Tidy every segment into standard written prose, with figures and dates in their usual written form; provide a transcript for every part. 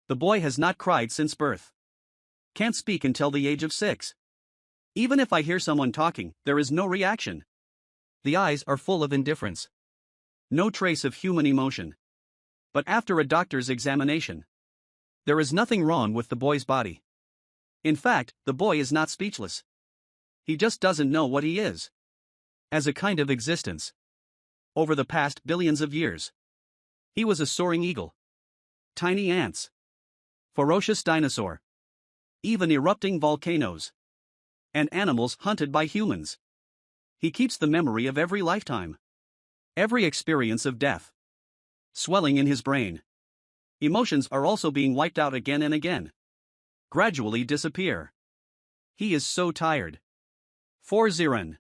The boy has not cried since birth. Can't speak until the age of 6. Even if I hear someone talking, there is no reaction. The eyes are full of indifference. No trace of human emotion. But after a doctor's examination, there is nothing wrong with the boy's body. In fact, the boy is not speechless. He just doesn't know what he is. As a kind of existence. Over the past billions of years, he was a soaring eagle. Tiny ants. Ferocious dinosaur. Even erupting volcanoes. And animals hunted by humans. He keeps the memory of every lifetime. Every experience of death. Swelling in his brain. Emotions are also being wiped out again and again. Gradually disappear. He is so tired. For Ziren,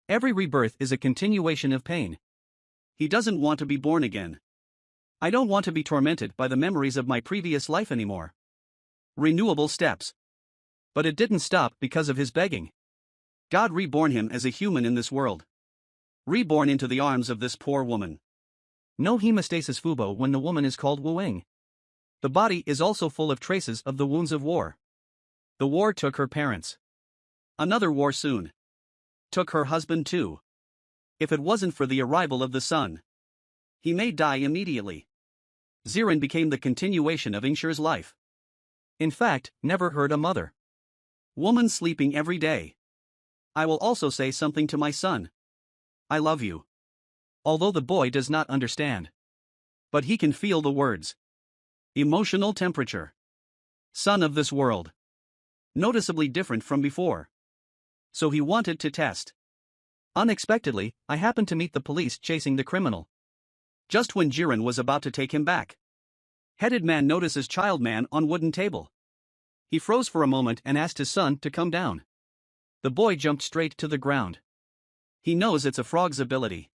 every rebirth is a continuation of pain. He doesn't want to be born again. I don't want to be tormented by the memories of my previous life anymore. Renewable steps. But it didn't stop because of his begging. God reborn him as a human in this world. Reborn into the arms of this poor woman. No hemostasis fubo when the woman is called wooing. The body is also full of traces of the wounds of war. The war took her parents. Another war soon. Took her husband too. If it wasn't for the arrival of the son, he may die immediately. Ziren became the continuation of Ingshir's life. In fact, never heard a mother. Woman sleeping every day. I will also say something to my son. I love you. Although the boy does not understand. But he can feel the words. Emotional temperature. Son of this world. Noticeably different from before. So he wanted to test. Unexpectedly, I happened to meet the police chasing the criminal. Just when Jiren was about to take him back. Headed man notices child man on wooden table. He froze for a moment and asked his son to come down. The boy jumped straight to the ground. He knows it's a frog's ability.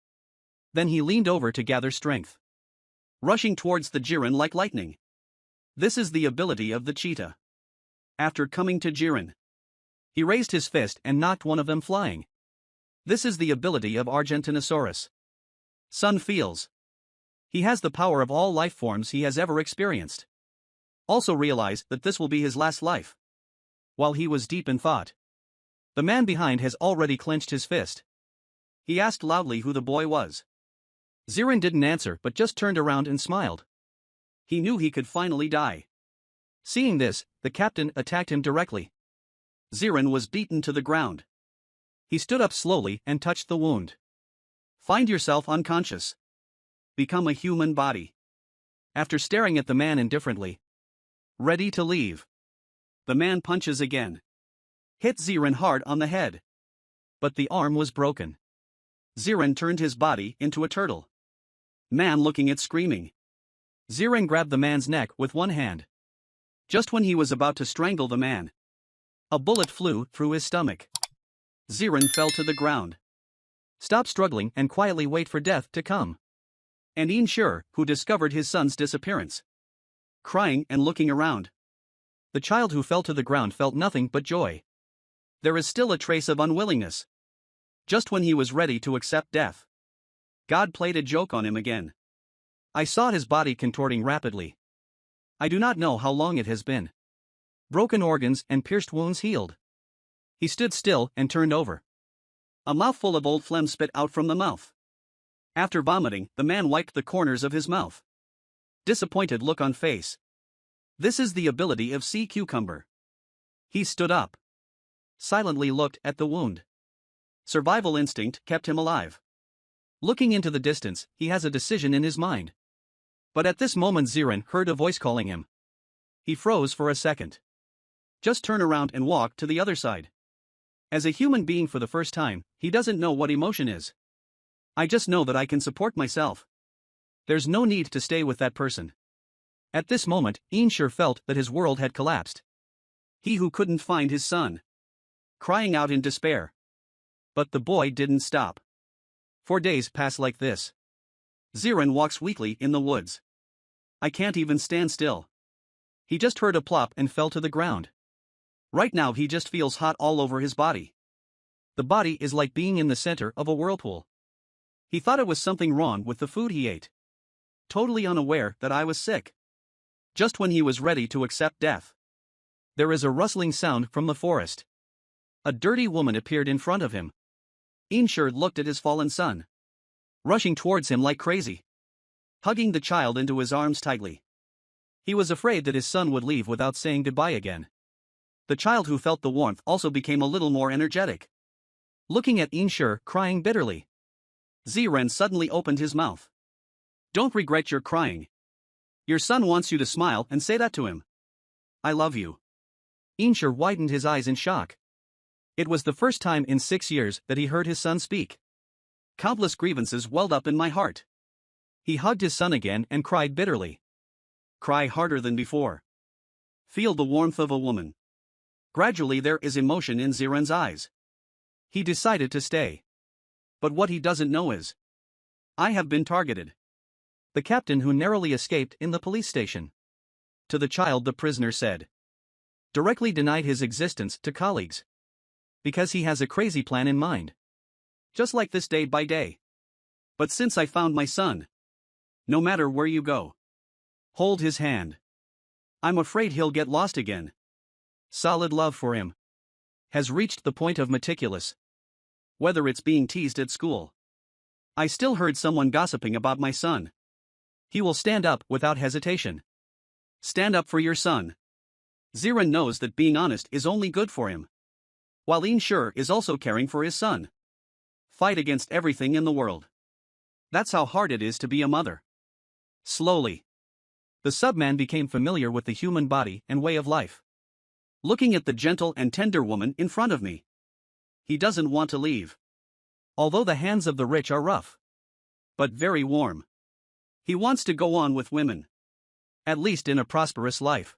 Then he leaned over to gather strength. Rushing towards the Jiren like lightning. This is the ability of the cheetah. After coming to Jiren, he raised his fist and knocked one of them flying. This is the ability of Argentinosaurus. Sun feels. He has the power of all life forms he has ever experienced. Also realize that this will be his last life. While he was deep in thought, the man behind has already clenched his fist. He asked loudly who the boy was. Ziren didn't answer but just turned around and smiled. He knew he could finally die. Seeing this, the captain attacked him directly. Ziren was beaten to the ground. He stood up slowly and touched the wound. Find yourself unconscious. Become a human body. After staring at the man indifferently. Ready to leave. The man punches again. Hit Ziren hard on the head. But the arm was broken. Ziren turned his body into a turtle. Man looking at screaming. Ziren grabbed the man's neck with one hand. Just when he was about to strangle the man, a bullet flew through his stomach. Ziren fell to the ground. Stop struggling and quietly wait for death to come. And Inshur, who discovered his son's disappearance. Crying and looking around. The child who fell to the ground felt nothing but joy. There is still a trace of unwillingness. Just when he was ready to accept death, God played a joke on him again. I saw his body contorting rapidly. I do not know how long it has been. Broken organs and pierced wounds healed. He stood still and turned over. A mouthful of old phlegm spit out from the mouth. After vomiting, the man wiped the corners of his mouth. Disappointed look on face. This is the ability of sea cucumber. He stood up. Silently looked at the wound. Survival instinct kept him alive. Looking into the distance, he has a decision in his mind. But at this moment Ziren heard a voice calling him. He froze for a second. Just turn around and walk to the other side. As a human being for the first time, he doesn't know what emotion is. I just know that I can support myself. There's no need to stay with that person. At this moment, Inshur felt that his world had collapsed. He who couldn't find his son. Crying out in despair. But the boy didn't stop. 4 days pass like this. Ziren walks weakly in the woods. I can't even stand still. He just heard a plop and fell to the ground. Right now he just feels hot all over his body. The body is like being in the center of a whirlpool. He thought it was something wrong with the food he ate. Totally unaware that I was sick. Just when he was ready to accept death, there is a rustling sound from the forest. A dirty woman appeared in front of him. Inshur looked at his fallen son, rushing towards him like crazy, hugging the child into his arms tightly. He was afraid that his son would leave without saying goodbye again. The child, who felt the warmth, also became a little more energetic, looking at Inshur, crying bitterly. Ziren suddenly opened his mouth. Don't regret your crying. Your son wants you to smile and say that to him. I love you. Inshur widened his eyes in shock. It was the first time in 6 years that he heard his son speak. Countless grievances welled up in my heart. He hugged his son again and cried bitterly. Cry harder than before. Feel the warmth of a woman. Gradually there is emotion in Ziren's eyes. He decided to stay. But what he doesn't know is, I have been targeted. The captain who narrowly escaped in the police station. To the child, the prisoner said. Directly denied his existence to colleagues. Because he has a crazy plan in mind. Just like this, day by day. But since I found my son, no matter where you go, hold his hand. I'm afraid he'll get lost again. Solid love for him has reached the point of meticulous. Whether it's being teased at school. I still heard someone gossiping about my son. He will stand up without hesitation. Stand up for your son. Ziren knows that being honest is only good for him, while Inshur is also caring for his son. Fight against everything in the world. That's how hard it is to be a mother. Slowly, the subman became familiar with the human body and way of life. Looking at the gentle and tender woman in front of me, he doesn't want to leave. Although the hands of the rich are rough, but very warm, he wants to go on with women. At least in a prosperous life.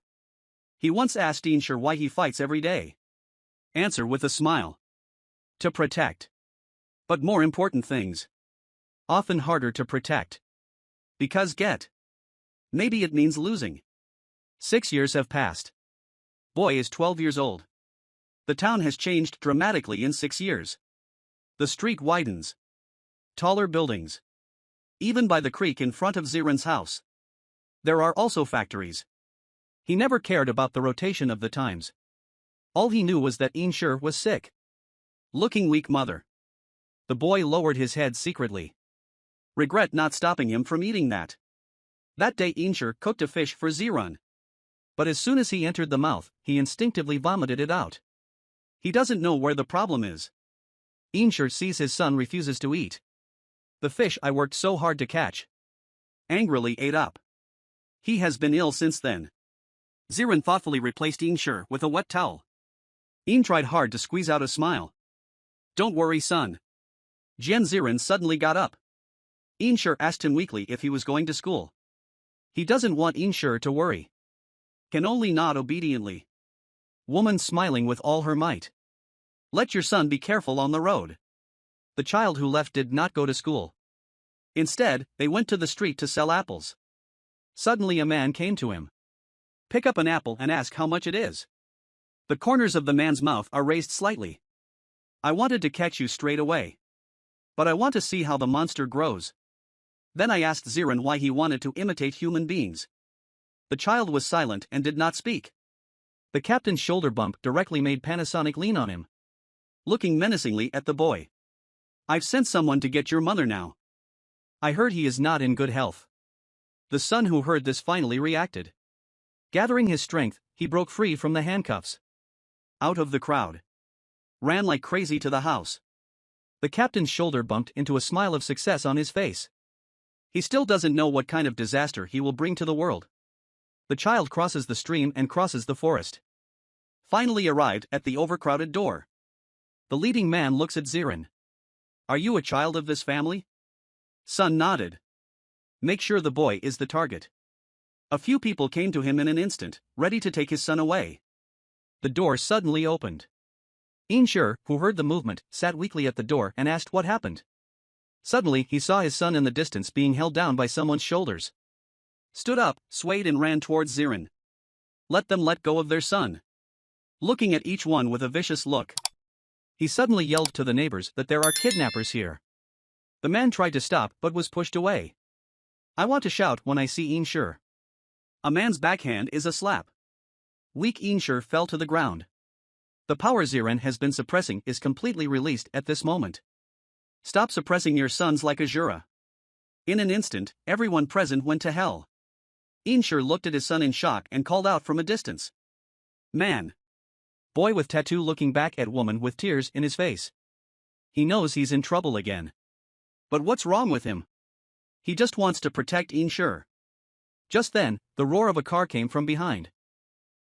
He once asked Inshur why he fights every day. Answer with a smile. To protect. But more important things. Often harder to protect. Because get. Maybe it means losing. 6 years have passed. Boy is 12 years old. The town has changed dramatically in 6 years. The street widens. Taller buildings. Even by the creek in front of Ziren's house. There are also factories. He never cared about the rotation of the times. All he knew was that Inshur was sick. Looking weak mother. The boy lowered his head secretly. Regret not stopping him from eating that. That day Inshur cooked a fish for Ziren. But as soon as he entered the mouth, he instinctively vomited it out. He doesn't know where the problem is. Inshur sees his son refuses to eat the fish I worked so hard to catch. Angrily ate up. He has been ill since then. Ziren thoughtfully replaced Inshur with a wet towel. In tried hard to squeeze out a smile. Don't worry, son. Ziren suddenly got up. Inshur asked him weakly if he was going to school. He doesn't want Inshur to worry. Can only nod obediently. Woman smiling with all her might. Let your son be careful on the road. The child who left did not go to school. Instead, they went to the street to sell apples. Suddenly a man came to him. Pick up an apple and ask how much it is. The corners of the man's mouth are raised slightly. I wanted to catch you straight away. But I want to see how the monster grows. Then I asked Ziren why he wanted to imitate human beings. The child was silent and did not speak. The captain's shoulder bump directly made Panasonic lean on him, looking menacingly at the boy. I've sent someone to get your mother now. I heard he is not in good health. The son who heard this finally reacted. Gathering his strength, he broke free from the handcuffs. Out of the crowd. Ran like crazy to the house. The captain's shoulder bumped into a smile of success on his face. He still doesn't know what kind of disaster he will bring to the world. The child crosses the stream and crosses the forest. Finally arrived at the overcrowded door. The leading man looks at Ziren. Are you a child of this family? Son nodded. Make sure the boy is the target. A few people came to him in an instant, ready to take his son away. The door suddenly opened. Inshur, who heard the movement, sat weakly at the door and asked what happened. Suddenly he saw his son in the distance being held down by someone's shoulders. Stood up, swayed and ran towards Ziren. Let them let go of their son. Looking at each one with a vicious look. He suddenly yelled to the neighbors that there are kidnappers here. The man tried to stop but was pushed away. I want to shout when I see Inshur. A man's backhand is a slap. Weak Einshur fell to the ground. The power Ziren has been suppressing is completely released at this moment. Stop suppressing your sons like Azura. In an instant, everyone present went to hell. Einshur looked at his son in shock and called out from a distance. Man. Boy with tattoo looking back at woman with tears in his face. He knows he's in trouble again. But what's wrong with him? He just wants to protect Einshur. Just then, the roar of a car came from behind.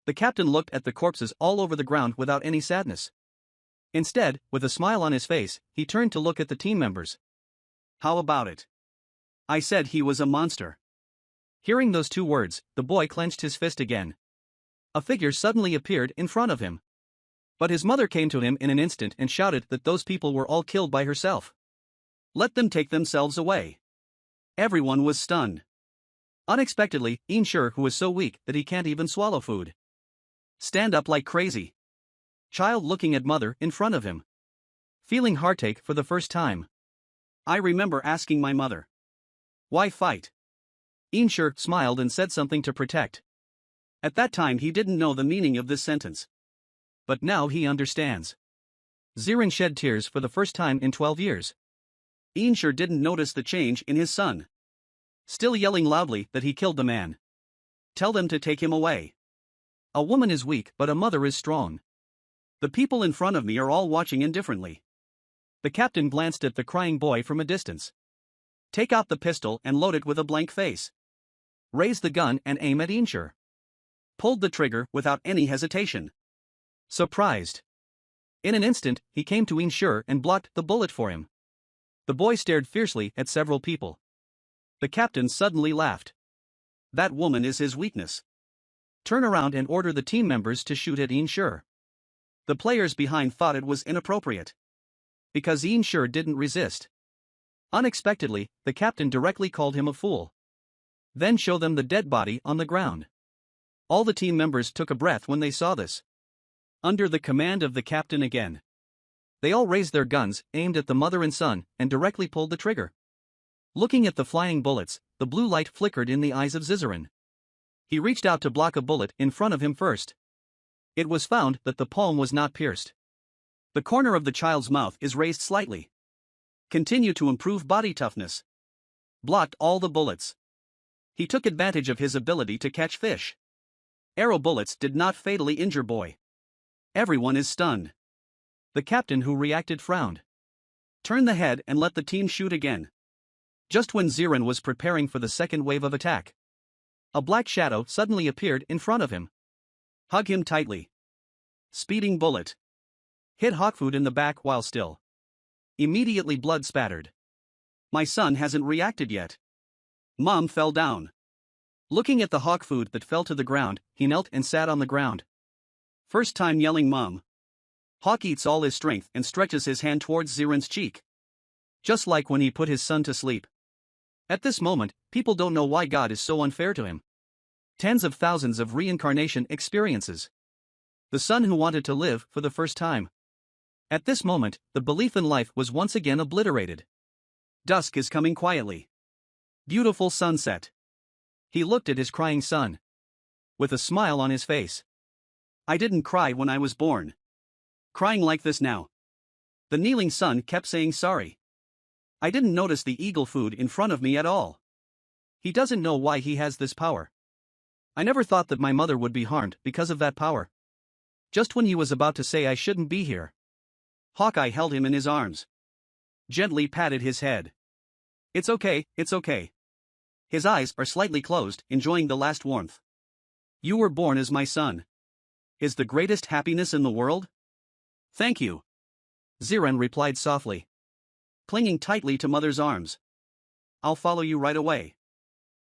The captain looked at the corpses all over the ground without any sadness. Instead, with a smile on his face, he turned to look at the team members. How about it? I said he was a monster. Hearing those two words, the boy clenched his fist again. A figure suddenly appeared in front of him. But his mother came to him in an instant and shouted that those people were all killed by herself. Let them take themselves away. Everyone was stunned. Unexpectedly, Einshur, who is so weak that he can't even swallow food. Stand up like crazy. Child looking at mother in front of him. Feeling heartache for the first time. I remember asking my mother. Why fight? Einshur smiled and said something to protect. At that time he didn't know the meaning of this sentence. But now he understands. Ziren shed tears for the first time in 12 years. Einshur didn't notice the change in his son. Still yelling loudly that he killed the man. Tell them to take him away. A woman is weak but a mother is strong. The people in front of me are all watching indifferently. The captain glanced at the crying boy from a distance. Take out the pistol and load it with a blank face. Raise the gun and aim at Einshur. Pulled the trigger without any hesitation. Surprised. In an instant, he came to Einshur and blocked the bullet for him. The boy stared fiercely at several people. The captain suddenly laughed. That woman is his weakness. Turn around and order the team members to shoot at Einshur. The players behind thought it was inappropriate. Because Einshur didn't resist. Unexpectedly, the captain directly called him a fool. Then show them the dead body on the ground. All the team members took a breath when they saw this. Under the command of the captain again. They all raised their guns, aimed at the mother and son, and directly pulled the trigger. Looking at the flying bullets, the blue light flickered in the eyes of Ziren. He reached out to block a bullet in front of him first. It was found that the palm was not pierced. The corner of the child's mouth is raised slightly. Continue to improve body toughness. Blocked all the bullets. He took advantage of his ability to catch fish. Arrow bullets did not fatally injure boy. Everyone is stunned. The captain who reacted frowned. Turn the head and let the team shoot again. Just when Ziren was preparing for the second wave of attack. A black shadow suddenly appeared in front of him. Hug him tightly. Speeding bullet. Hit Hawkfood in the back while still. Immediately blood spattered. My son hasn't reacted yet. Mom fell down. Looking at the Hawkfood that fell to the ground, he knelt and sat on the ground. First time yelling Mom. Hawk eats all his strength and stretches his hand towards Ziren's cheek. Just like when he put his son to sleep. At this moment, people don't know why God is so unfair to him. Tens of thousands of reincarnation experiences. The son who wanted to live for the first time. At this moment, the belief in life was once again obliterated. Dusk is coming quietly. Beautiful sunset. He looked at his crying son. With a smile on his face. I didn't cry when I was born. Crying like this now. The kneeling son kept saying sorry. I didn't notice the eagle food in front of me at all. He doesn't know why he has this power. I never thought that my mother would be harmed because of that power. Just when he was about to say I shouldn't be here. Hawkeye held him in his arms. Gently patted his head. It's okay, it's okay. His eyes are slightly closed, enjoying the last warmth. You were born as my son. Is the greatest happiness in the world? Thank you. Ziren replied softly. Clinging tightly to mother's arms. I'll follow you right away.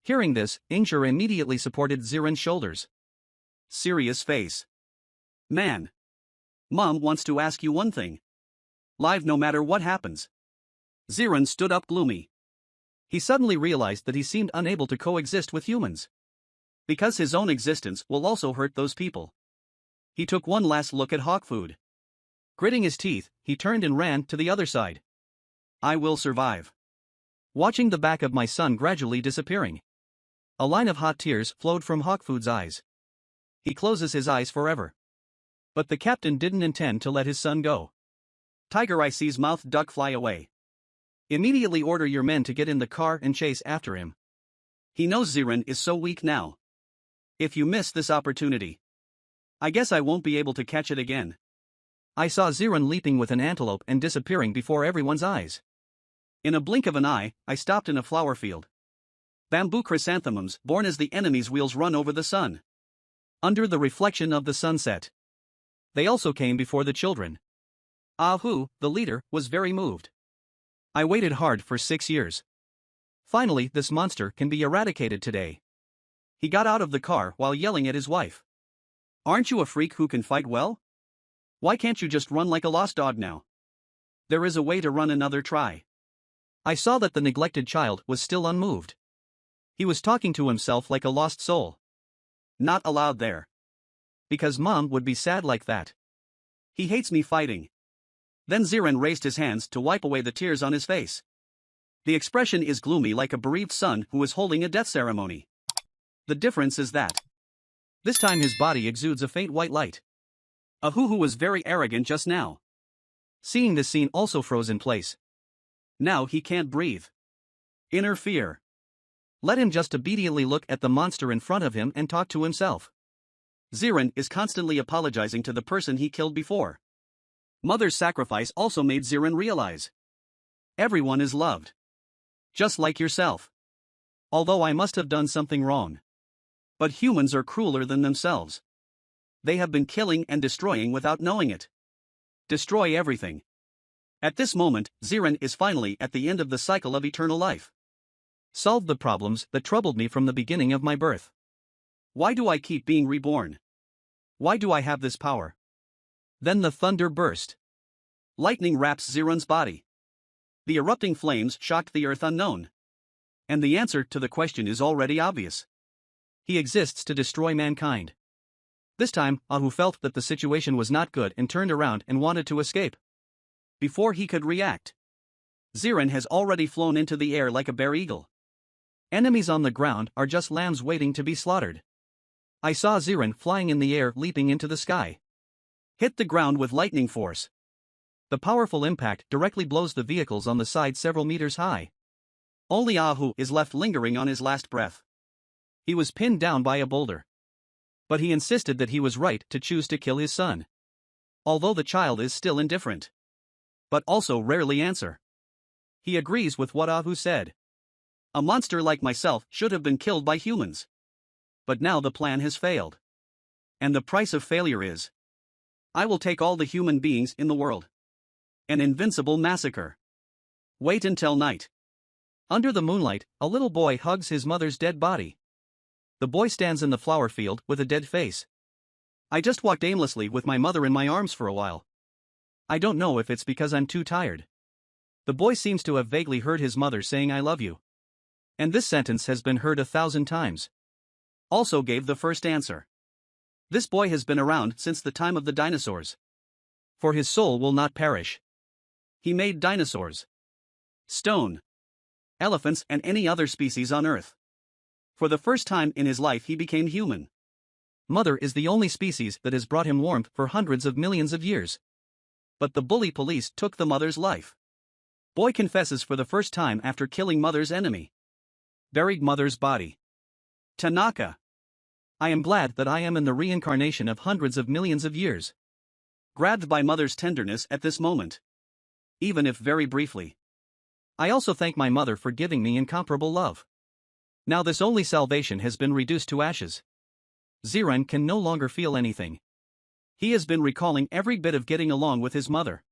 Hearing this, Einshur immediately supported Ziren's shoulders. Serious face. Man. Mom wants to ask you one thing. Live no matter what happens. Ziren stood up gloomy. He suddenly realized that he seemed unable to coexist with humans. Because his own existence will also hurt those people. He took one last look at Hawkfood. Gritting his teeth, he turned and ran to the other side. I will survive. Watching the back of my son gradually disappearing. A line of hot tears flowed from Hawkfood's eyes. He closes his eyes forever. But the captain didn't intend to let his son go. Tiger Eye sees Mouth Duck fly away. Immediately order your men to get in the car and chase after him. He knows Ziren is so weak now. If you miss this opportunity, I guess I won't be able to catch it again. I saw Ziren leaping with an antelope and disappearing before everyone's eyes. In a blink of an eye, I stopped in a flower field. Bamboo chrysanthemums born as the enemy's wheels run over the sun. Under the reflection of the sunset. They also came before the children. Ah Hu, the leader, was very moved. I waited hard for 6 years. Finally, this monster can be eradicated today. He got out of the car while yelling at his wife. Aren't you a freak who can fight well? Why can't you just run like a lost dog now? There is a way to run another try. I saw that the neglected child was still unmoved. He was talking to himself like a lost soul. Not allowed there. Because mom would be sad like that. He hates me fighting. Then Ziren raised his hands to wipe away the tears on his face. The expression is gloomy like a bereaved son who is holding a death ceremony. The difference is that this time his body exudes a faint white light. Ahu was very arrogant just now. Seeing this scene also froze in place. Now he can't breathe. Inner fear. Let him just obediently look at the monster in front of him and talk to himself. Ziren is constantly apologizing to the person he killed before. Mother's sacrifice also made Ziren realize everyone is loved. Just like yourself. Although I must have done something wrong. But humans are crueler than themselves. They have been killing and destroying without knowing it. Destroy everything. At this moment, Ziren is finally at the end of the cycle of eternal life. Solved the problems that troubled me from the beginning of my birth. Why do I keep being reborn? Why do I have this power? Then the thunder burst. Lightning wraps Ziren's body. The erupting flames shocked the earth unknown. And the answer to the question is already obvious. He exists to destroy mankind. This time, Ahu felt that the situation was not good and turned around and wanted to escape. Before he could react, Ziren has already flown into the air like a bear eagle. Enemies on the ground are just lambs waiting to be slaughtered. I saw Ziren flying in the air, leaping into the sky. Hit the ground with lightning force. The powerful impact directly blows the vehicles on the side several meters high. Only Ahu is left lingering on his last breath. He was pinned down by a boulder. But he insisted that he was right to choose to kill his son. Although the child is still indifferent. But also rarely answer. He agrees with what Ahu said. A monster like myself should have been killed by humans. But now the plan has failed. And the price of failure is I will take all the human beings in the world. An invincible massacre. Wait until night. Under the moonlight, a little boy hugs his mother's dead body. The boy stands in the flower field with a dead face. I just walked aimlessly with my mother in my arms for a while. I don't know if it's because I'm too tired. The boy seems to have vaguely heard his mother saying I love you. And this sentence has been heard 1,000 times. Also gave the first answer. This boy has been around since the time of the dinosaurs. For his soul will not perish. He made dinosaurs. Stone. Elephants and any other species on Earth. For the first time in his life he became human. Mother is the only species that has brought him warmth for hundreds of millions of years. But the bully police took the mother's life. Boy confesses for the first time after killing mother's enemy. Buried mother's body. Tanaka. I am glad that I am in the reincarnation of hundreds of millions of years. Grabbed by mother's tenderness at this moment. Even if very briefly. I also thank my mother for giving me incomparable love. Now this only salvation has been reduced to ashes. Ziren can no longer feel anything. He has been recalling every bit of getting along with his mother.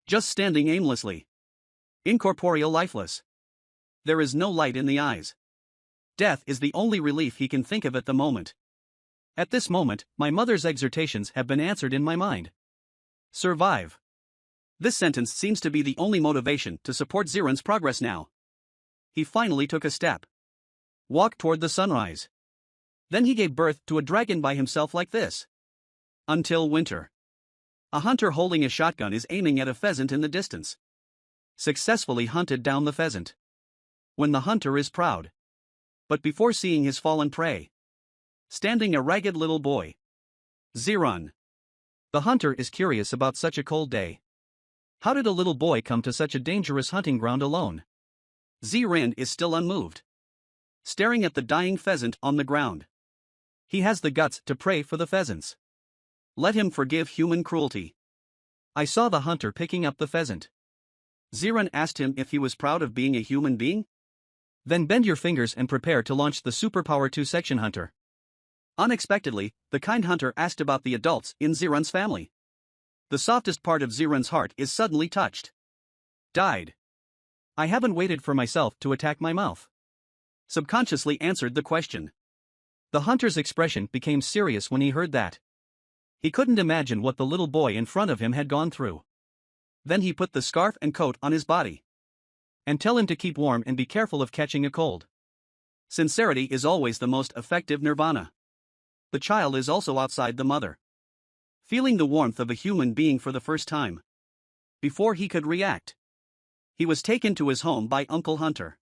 Just standing aimlessly. Incorporeal, lifeless. There is no light in the eyes. Death is the only relief he can think of at the moment. At this moment, my mother's exhortations have been answered in my mind. Survive. This sentence seems to be the only motivation to support Ziren's progress now. He finally took a step. Walked toward the sunrise. Then he gave birth to a dragon by himself like this. Until winter. A hunter holding a shotgun is aiming at a pheasant in the distance. Successfully hunted down the pheasant. When the hunter is proud. But before seeing his fallen prey, standing a ragged little boy. Zirun. The hunter is curious about such a cold day. How did a little boy come to such a dangerous hunting ground alone? Zirun is still unmoved, staring at the dying pheasant on the ground. He has the guts to pray for the pheasants. Let him forgive human cruelty. I saw the hunter picking up the pheasant. Zirun asked him if he was proud of being a human being. Then bend your fingers and prepare to launch the Superpower 2 section hunter. Unexpectedly, the kind hunter asked about the adults in Zirun's family. The softest part of Zirun's heart is suddenly touched. Died. I haven't waited for myself to attack my mouth. Subconsciously answered the question. The hunter's expression became serious when he heard that. He couldn't imagine what the little boy in front of him had gone through. Then he put the scarf and coat on his body. And tell him to keep warm and be careful of catching a cold. Sincerity is always the most effective nirvana. The child is also outside the mother, feeling the warmth of a human being for the first time. Before he could react, he was taken to his home by Uncle Hunter.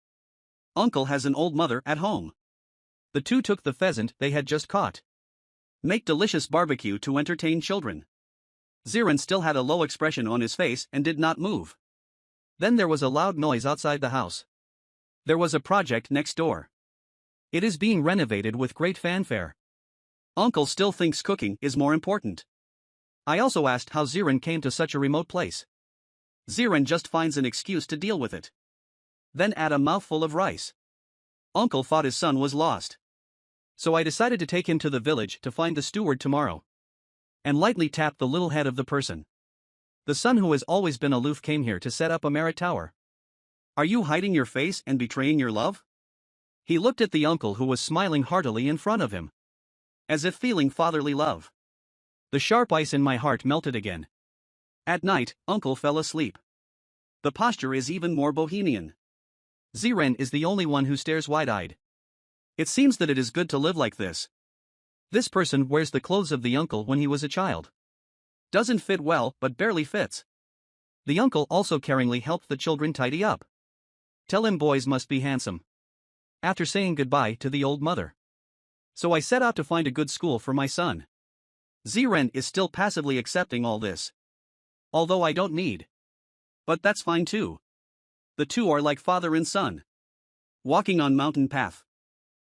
Uncle has an old mother at home. The two took the pheasant they had just caught. Make delicious barbecue to entertain children. Zirun still had a low expression on his face and did not move. Then there was a loud noise outside the house. There was a project next door. It is being renovated with great fanfare. Uncle still thinks cooking is more important. I also asked how Zirun came to such a remote place. Zirun just finds an excuse to deal with it. Then add a mouthful of rice. Uncle thought his son was lost. So I decided to take him to the village to find the steward tomorrow. And lightly tap the little head of the person. The son who has always been aloof came here to set up a merit tower. Are you hiding your face and betraying your love? He looked at the uncle who was smiling heartily in front of him, as if feeling fatherly love. The sharp ice in my heart melted again. At night, Uncle fell asleep. The posture is even more bohemian. Zirun is the only one who stares wide-eyed. It seems that it is good to live like this. This person wears the clothes of the uncle when he was a child. Doesn't fit well, but barely fits. The uncle also caringly helped the children tidy up. Tell him boys must be handsome. After saying goodbye to the old mother. So I set out to find a good school for my son. Zirun is still passively accepting all this. Although I don't need. But that's fine too. The two are like father and son. Walking on mountain path.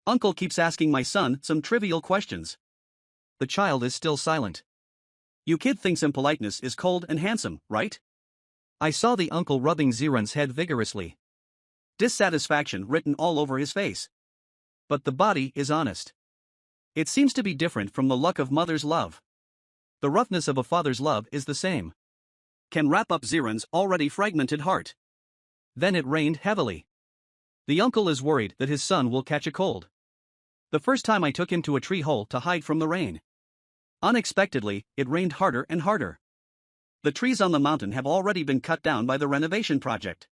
Uncle keeps asking my son some trivial questions. The child is still silent. You kid thinks impoliteness is cold and handsome, right? I saw the uncle rubbing Zirun's head vigorously. Dissatisfaction written all over his face. But the body is honest. It seems to be different from the luck of mother's love. The roughness of a father's love is the same. Can wrap up Zirun's already fragmented heart. Then it rained heavily. The uncle is worried that his son will catch a cold. The first time I took him to a tree hole to hide from the rain. Unexpectedly, it rained harder and harder. The trees on the mountain have already been cut down by the renovation project.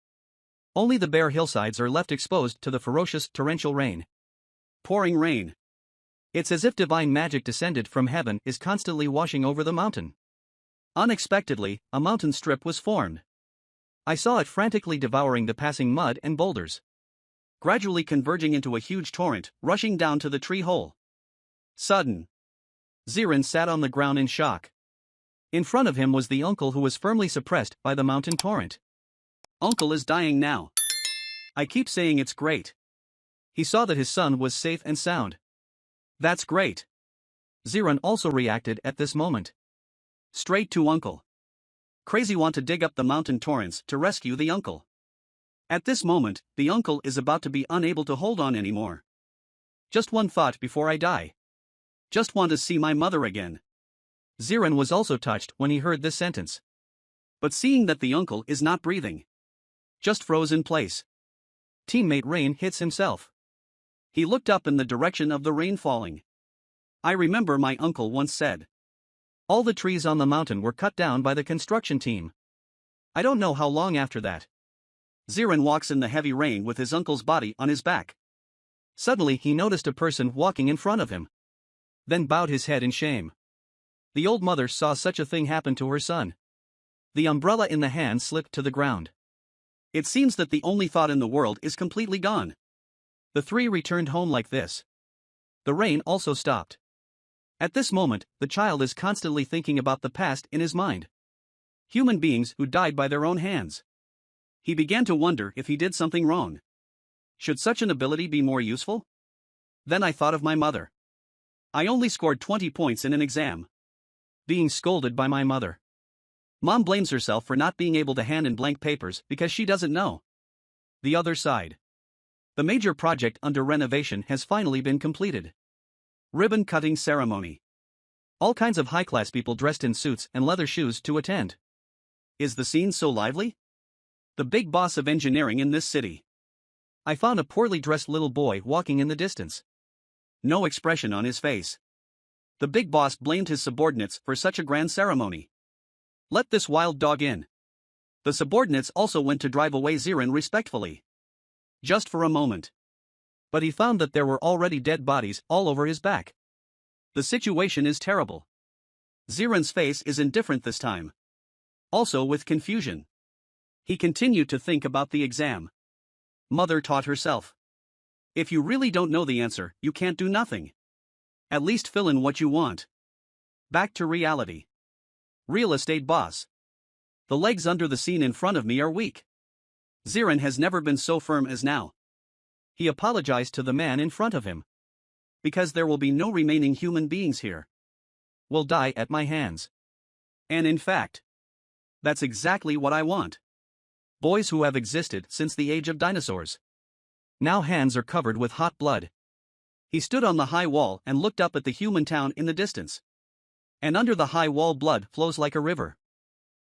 Only the bare hillsides are left exposed to the ferocious torrential rain. Pouring rain. It's as if divine magic descended from heaven is constantly washing over the mountain. Unexpectedly, a mountain strip was formed. I saw it frantically devouring the passing mud and boulders. Gradually converging into a huge torrent, rushing down to the tree hole. Sudden. Zirun sat on the ground in shock. In front of him was the uncle who was firmly suppressed by the mountain torrent. Uncle is dying now. I keep saying it's great. He saw that his son was safe and sound. That's great. Zirun also reacted at this moment. Straight to uncle. Crazy want to dig up the mountain torrents to rescue the uncle. At this moment, the uncle is about to be unable to hold on anymore. Just one thought before I die. Just want to see my mother again. Zirun was also touched when he heard this sentence. But seeing that the uncle is not breathing, just froze in place. Teammate Rain hits himself. He looked up in the direction of the rain falling. I remember my uncle once said. All the trees on the mountain were cut down by the construction team. I don't know how long after that. Zirun walks in the heavy rain with his uncle's body on his back. Suddenly he noticed a person walking in front of him. Then bowed his head in shame. The old mother saw such a thing happen to her son. The umbrella in the hand slipped to the ground. It seems that the only thought in the world is completely gone. The three returned home like this. The rain also stopped. At this moment, the child is constantly thinking about the past in his mind. Human beings who died by their own hands. He began to wonder if he did something wrong. Should such an ability be more useful? Then I thought of my mother. I only scored 20 points in an exam. Being scolded by my mother. Mom blames herself for not being able to hand in blank papers because she doesn't know. The other side. The major project under renovation has finally been completed. Ribbon cutting ceremony. All kinds of high-class people dressed in suits and leather shoes to attend. Is the scene so lively? The big boss of engineering in this city. I found a poorly dressed little boy walking in the distance. No expression on his face. The big boss blamed his subordinates for such a grand ceremony. Let this wild dog in. The subordinates also went to drive away Zirin respectfully. Just for a moment. But he found that there were already dead bodies all over his back. The situation is terrible. Zirin's face is indifferent this time. Also with confusion. He continued to think about the exam. Mother taught herself. If you really don't know the answer, you can't do nothing. At least fill in what you want. Back to reality. Real estate boss. The legs under the scene in front of me are weak. Zirin has never been so firm as now. He apologized to the man in front of him. Because there will be no remaining human beings here. Will die at my hands. And in fact, that's exactly what I want. Boys who have existed since the age of dinosaurs. Now hands are covered with hot blood. He stood on the high wall and looked up at the human town in the distance. And under the high wall blood flows like a river.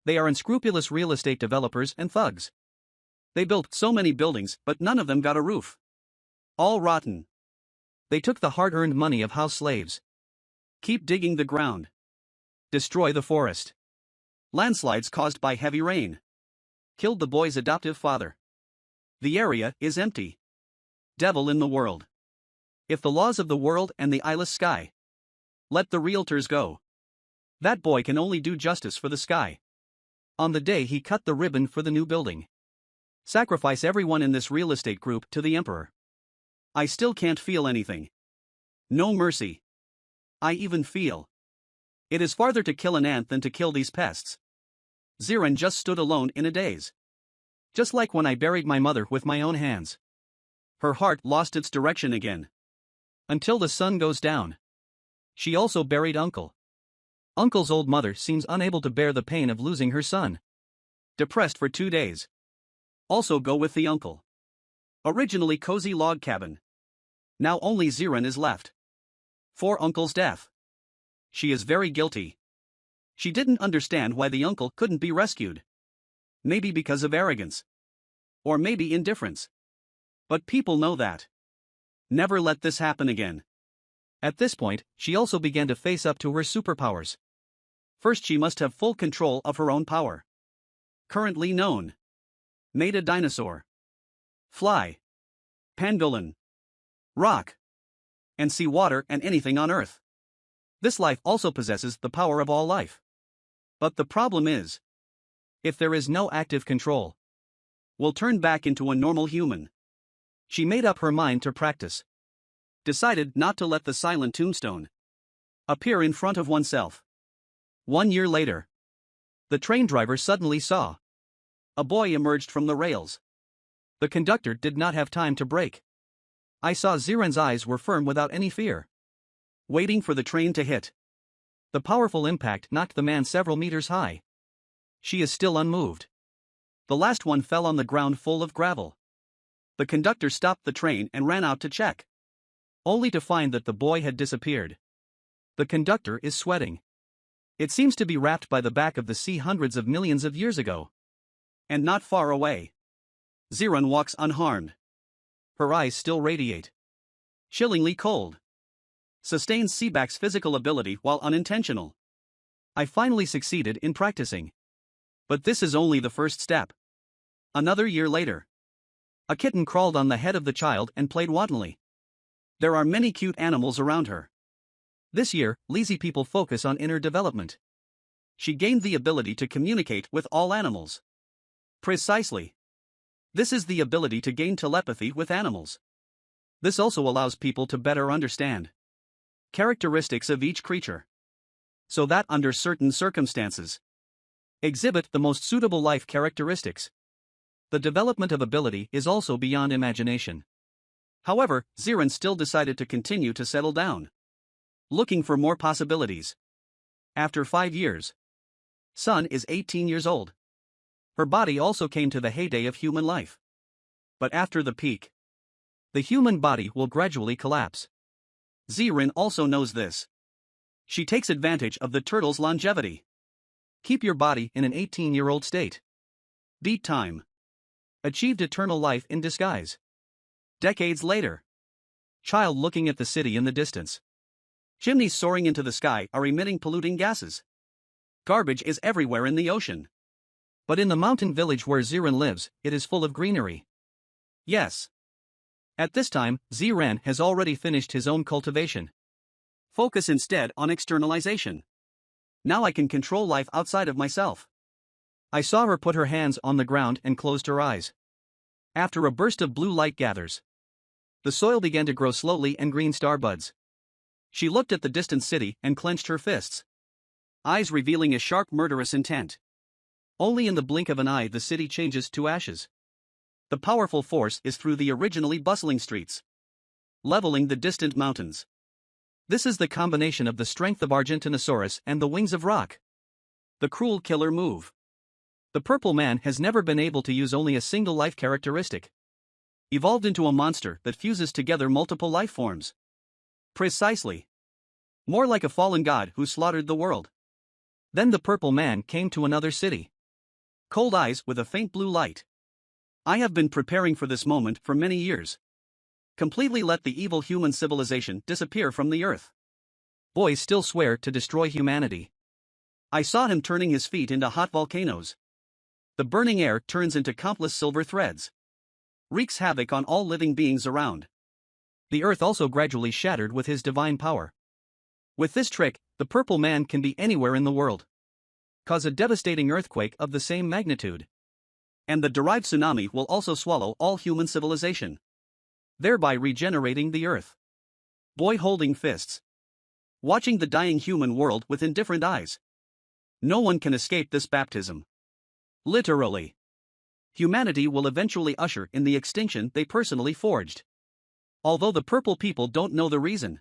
They are unscrupulous real estate developers and thugs. They built so many buildings, but none of them got a roof. All rotten. They took the hard-earned money of house slaves. Keep digging the ground. Destroy the forest. Landslides caused by heavy rain. Killed the boy's adoptive father. The area is empty. Devil in the world. If the laws of the world and the eyeless sky. Let the realtors go. That boy can only do justice for the sky. On the day he cut the ribbon for the new building. Sacrifice everyone in this real estate group to the emperor. I still can't feel anything. No mercy. I even feel. It is farther to kill an ant than to kill these pests. Zirin just stood alone in a daze. Just like when I buried my mother with my own hands. Her heart lost its direction again. Until the sun goes down. She also buried Uncle. Uncle's old mother seems unable to bear the pain of losing her son. Depressed for 2 days. Also go with the uncle. Originally cozy log cabin. Now only Zirin is left. For Uncle's death. She is very guilty. She didn't understand why the uncle couldn't be rescued. Maybe because of arrogance. Or maybe indifference. But people know that. Never let this happen again. At this point, she also began to face up to her superpowers. First, she must have full control of her own power. Currently known. Made a dinosaur. Fly. Pangolin. Rock. And see water and anything on Earth. This life also possesses the power of all life. But the problem is, if there is no active control, will turn back into a normal human. She made up her mind to practice. Decided not to let the silent tombstone appear in front of oneself. 1 year later, the train driver suddenly saw a boy emerged from the rails. The conductor did not have time to brake. I saw Zirin's eyes were firm without any fear. Waiting for the train to hit. The powerful impact knocked the man several meters high. She is still unmoved. The last one fell on the ground full of gravel. The conductor stopped the train and ran out to check. Only to find that the boy had disappeared. The conductor is sweating. It seems to be wrapped by the back of the sea hundreds of millions of years ago. And not far away. Zirin walks unharmed. Her eyes still radiate. Chillingly cold. Sustains Seaback's physical ability while unintentional. I finally succeeded in practicing. But this is only the first step. Another year later. A kitten crawled on the head of the child and played wantonly. There are many cute animals around her. This year, lazy people focus on inner development. She gained the ability to communicate with all animals. Precisely. This is the ability to gain telepathy with animals. This also allows people to better understand characteristics of each creature, so that under certain circumstances, exhibit the most suitable life characteristics. The development of ability is also beyond imagination. However, Zirin still decided to continue to settle down, looking for more possibilities. After 5 years, Sun is 18 years old. Her body also came to the heyday of human life. But after the peak, the human body will gradually collapse. Zirin also knows this. She takes advantage of the turtle's longevity. Keep your body in an 18-year-old state. Beat time. Achieved eternal life in disguise. Decades later. Child looking at the city in the distance. Chimneys soaring into the sky are emitting polluting gases. Garbage is everywhere in the ocean. But in the mountain village where Zirin lives, it is full of greenery. Yes. At this time, Ziran has already finished his own cultivation. Focus instead on externalization. Now I can control life outside of myself. I saw her put her hands on the ground and closed her eyes. After a burst of blue light gathers, the soil began to grow slowly and green star buds. She looked at the distant city and clenched her fists, eyes revealing a sharp murderous intent. Only in the blink of an eye the city changes to ashes. The powerful force is through the originally bustling streets, leveling the distant mountains. This is the combination of the strength of Argentinosaurus and the wings of rock. The cruel killer move. The purple man has never been able to use only a single life characteristic. Evolved into a monster that fuses together multiple life forms. Precisely. More like a fallen god who slaughtered the world. Then the purple man came to another city. Cold eyes with a faint blue light. I have been preparing for this moment for many years. Completely let the evil human civilization disappear from the earth. Boys still swear to destroy humanity. I saw him turning his feet into hot volcanoes. The burning air turns into countless silver threads. Wreaks havoc on all living beings around. The earth also gradually shattered with his divine power. With this trick, the purple man can be anywhere in the world. Cause a devastating earthquake of the same magnitude. And the derived tsunami will also swallow all human civilization, thereby regenerating the earth. Boy holding fists, watching the dying human world with indifferent eyes. No one can escape this baptism. Literally. Humanity will eventually usher in the extinction they personally forged. Although the purple people don't know the reason.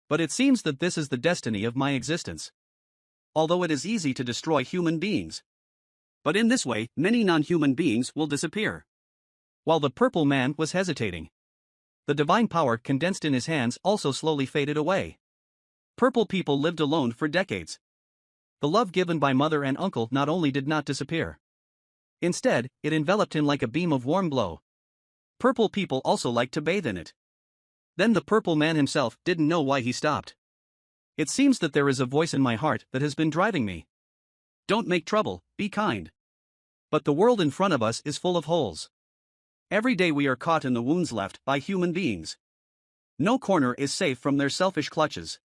But it seems that this is the destiny of my existence. Although it is easy to destroy human beings. But in this way, many non-human beings will disappear. While the purple man was hesitating, the divine power condensed in his hands also slowly faded away. Purple people lived alone for decades. The love given by mother and uncle not only did not disappear. Instead, it enveloped him like a beam of warm glow. Purple people also liked to bathe in it. Then the purple man himself didn't know why he stopped. It seems that there is a voice in my heart that has been driving me. Don't make trouble, be kind. But the world in front of us is full of holes. Every day we are caught in the wounds left by human beings. No corner is safe from their selfish clutches.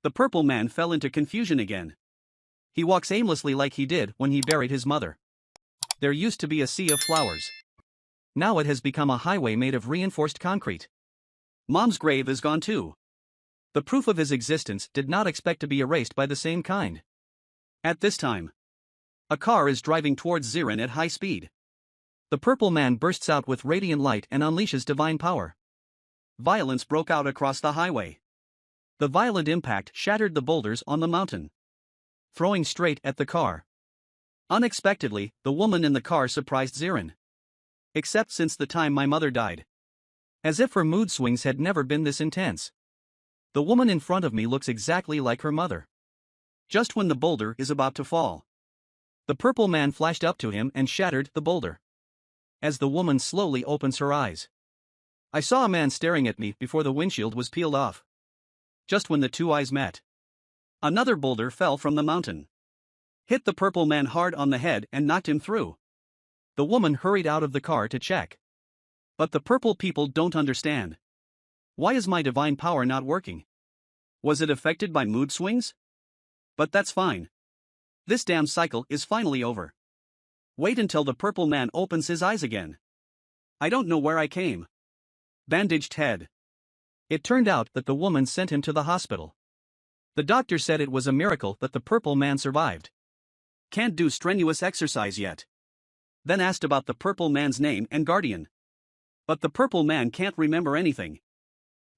The purple man fell into confusion again. He walks aimlessly like he did when he buried his mother. There used to be a sea of flowers. Now it has become a highway made of reinforced concrete. Mom's grave is gone too. The proof of his existence did not expect to be erased by the same kind. At this time, a car is driving towards Zirin at high speed. The purple man bursts out with radiant light and unleashes divine power. Violence broke out across the highway. The violent impact shattered the boulders on the mountain, throwing straight at the car. Unexpectedly, the woman in the car surprised Zirin. Except since the time my mother died. As if her mood swings had never been this intense. The woman in front of me looks exactly like her mother. Just when the boulder is about to fall, the purple man flashed up to him and shattered the boulder. As the woman slowly opens her eyes, I saw a man staring at me before the windshield was peeled off. Just when the two eyes met, another boulder fell from the mountain, hit the purple man hard on the head and knocked him through. The woman hurried out of the car to check. But the purple people don't understand. Why is my divine power not working? Was it affected by mood swings? But that's fine. This damn cycle is finally over. Wait until the purple man opens his eyes again. I don't know where I came. Bandaged head. It turned out that the woman sent him to the hospital. The doctor said it was a miracle that the purple man survived. Can't do strenuous exercise yet. Then asked about the purple man's name and guardian. But the purple man can't remember anything.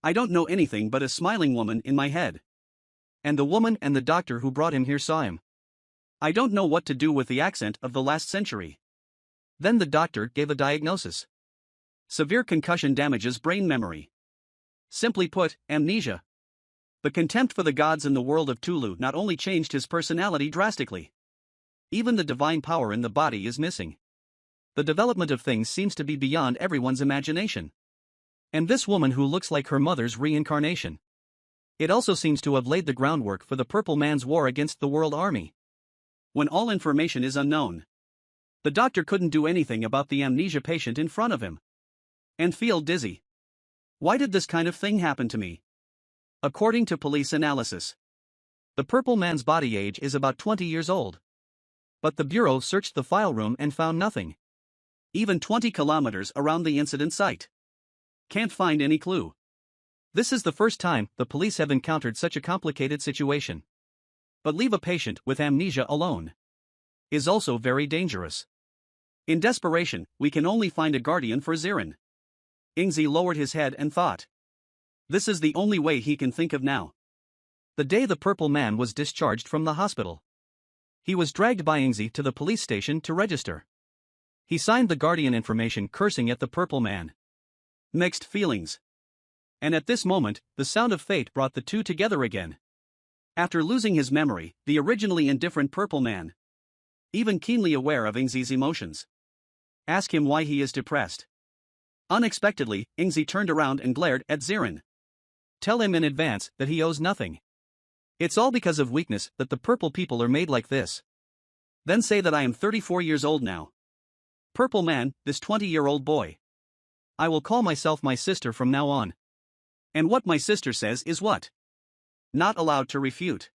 I don't know anything but a smiling woman in my head. And the woman and the doctor who brought him here saw him. I don't know what to do with the accent of the last century. Then the doctor gave a diagnosis. Severe concussion damages brain memory. Simply put, amnesia. The contempt for the gods in the world of Tulu not only changed his personality drastically. Even the divine power in the body is missing. The development of things seems to be beyond everyone's imagination. And this woman who looks like her mother's reincarnation. It also seems to have laid the groundwork for the purple man's war against the world army. When all information is unknown, the doctor couldn't do anything about the amnesia patient in front of him. And feel dizzy. Why did this kind of thing happen to me? According to police analysis, the purple man's body age is about 20 years old. But the bureau searched the file room and found nothing. Even 20 kilometers around the incident site. Can't find any clue. This is the first time the police have encountered such a complicated situation. But leave a patient with amnesia alone is also very dangerous. In desperation, we can only find a guardian for Zirin. Ingzi lowered his head and thought. This is the only way he can think of now. The day the purple man was discharged from the hospital, he was dragged by Ingzi to the police station to register. He signed the guardian information cursing at the purple man. Mixed feelings. And at this moment, the sound of fate brought the two together again. After losing his memory, the originally indifferent purple man, even keenly aware of Ingzi's emotions, asked him why he is depressed. Unexpectedly, Ingzi turned around and glared at Zirin. Tell him in advance that he owes nothing. It's all because of weakness that the purple people are made like this. Then say that I am 34 years old now. Purple man, this 20-year-old boy. I will call myself my sister from now on. And what my sister says is what? Not allowed to refute.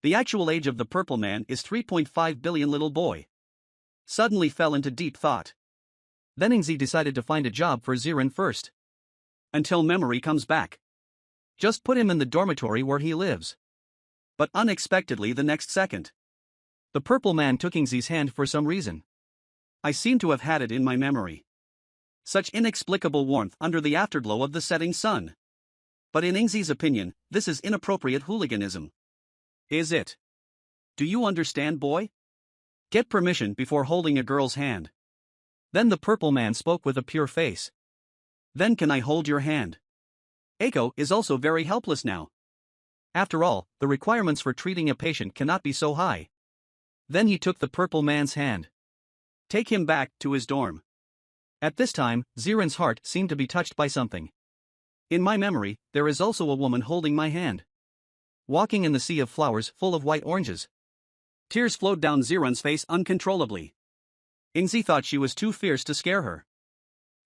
The actual age of the purple man is 3.5 billion. Little boy suddenly fell into deep thought. Then Ingzi decided to find a job for Zirin first. Until memory comes back. Just put him in the dormitory where he lives. But unexpectedly the next second, the purple man took Ingzi's hand for some reason. I seem to have had it in my memory. Such inexplicable warmth under the afterglow of the setting sun. But in Ingzi's opinion, this is inappropriate hooliganism. Is it? Do you understand, boy? Get permission before holding a girl's hand. Then the purple man spoke with a pure face. Then can I hold your hand? Eiko is also very helpless now. After all, the requirements for treating a patient cannot be so high. Then he took the purple man's hand. Take him back to his dorm. At this time, Zirin's heart seemed to be touched by something. In my memory, there is also a woman holding my hand. Walking in the sea of flowers full of white oranges. Tears flowed down Zirin's face uncontrollably. Ingzi thought she was too fierce to scare her.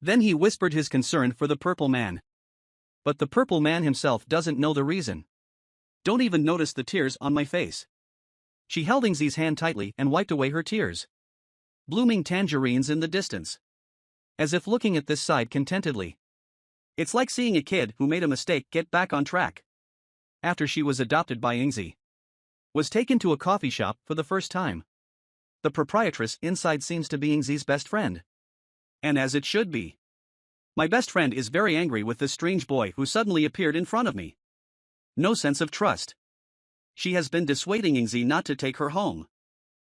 Then he whispered his concern for the purple man. But the purple man himself doesn't know the reason. Don't even notice the tears on my face. She held Ingzi's hand tightly and wiped away her tears. Blooming tangerines in the distance. As if looking at this side contentedly. It's like seeing a kid who made a mistake get back on track. After she was adopted by Ingzi. Was taken to a coffee shop for the first time. The proprietress inside seems to be Ingzi's best friend. And as it should be. My best friend is very angry with this strange boy who suddenly appeared in front of me. No sense of trust. She has been dissuading Ingzi not to take her home.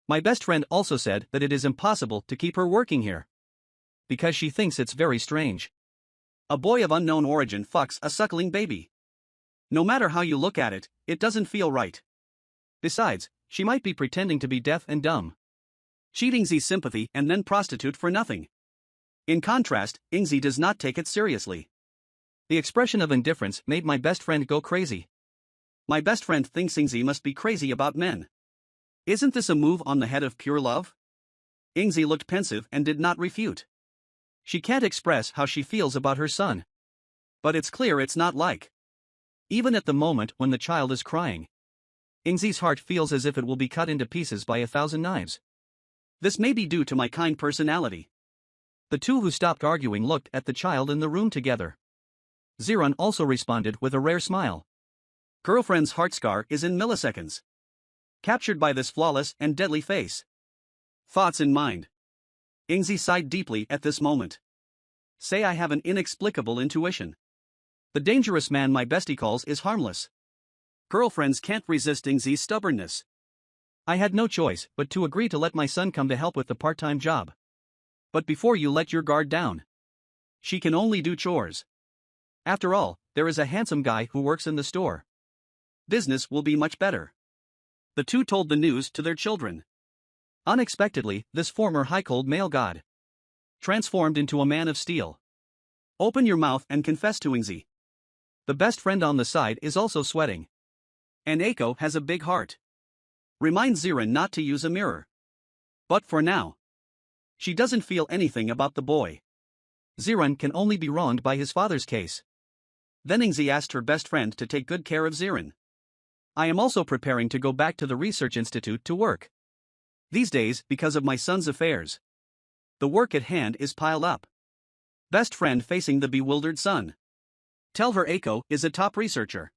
My best friend also said that it is impossible to keep her working here. Because she thinks it's very strange. A boy of unknown origin fucks a suckling baby. No matter how you look at it, it doesn't feel right. Besides, she might be pretending to be deaf and dumb. Cheat Ingzi's sympathy and then prostitute for nothing. In contrast, Ingzi does not take it seriously. The expression of indifference made my best friend go crazy. My best friend thinks Ingzi must be crazy about men. Isn't this a move on the head of pure love? Ingzi looked pensive and did not refute. She can't express how she feels about her son. But it's clear it's not like. Even at the moment when the child is crying. Ingzi's heart feels as if it will be cut into pieces by 1,000 knives. This may be due to my kind personality. The two who stopped arguing looked at the child in the room together. Ziran also responded with a rare smile. Girlfriend's heart scar is in milliseconds. Captured by this flawless and deadly face. Thoughts in mind. Ingzi sighed deeply at this moment. Say I have an inexplicable intuition. The dangerous man my bestie calls is harmless. Girlfriends can't resist Ingzi's stubbornness. I had no choice but to agree to let my son come to help with the part-time job. But before you let your guard down. She can only do chores. After all, there is a handsome guy who works in the store. Business will be much better. The two told the news to their children. Unexpectedly, this former high-cold male god transformed into a man of steel. Open your mouth and confess to Ingzi. The best friend on the side is also sweating. And Eiko has a big heart. Remind Ziran not to use a mirror. But for now, she doesn't feel anything about the boy. Ziran can only be wronged by his father's case. Then Ingzi asked her best friend to take good care of Ziran. I am also preparing to go back to the research institute to work. These days, because of my son's affairs, the work at hand is piled up. Best friend facing the bewildered son. Tell her Eiko is a top researcher.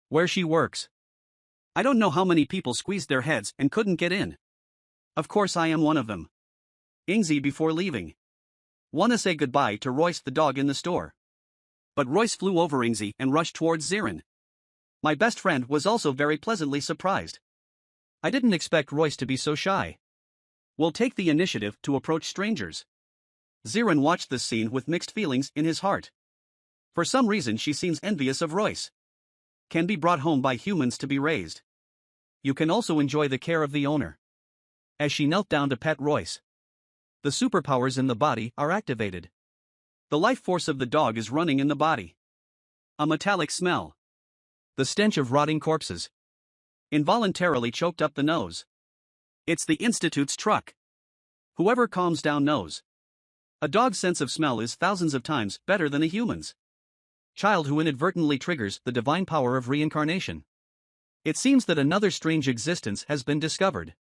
Where she works. I don't know how many people squeezed their heads and couldn't get in. Of course I am one of them. Ingzi before leaving. Wanna say goodbye to Royce the dog in the store. But Royce flew over Ingzi and rushed towards Ziran. My best friend was also very pleasantly surprised. I didn't expect Royce to be so shy. Will take the initiative to approach strangers. Ziran watched this scene with mixed feelings in his heart. For some reason she seems envious of Royce. Can be brought home by humans to be raised. You can also enjoy the care of the owner. As she knelt down to pet Royce, the superpowers in the body are activated. The life force of the dog is running in the body. A metallic smell. The stench of rotting corpses. Involuntarily choked up the nose. It's the Institute's truck. Whoever calms down knows. A dog's sense of smell is thousands of times better than a human's. Child who inadvertently triggers the divine power of reincarnation. It seems that another strange existence has been discovered.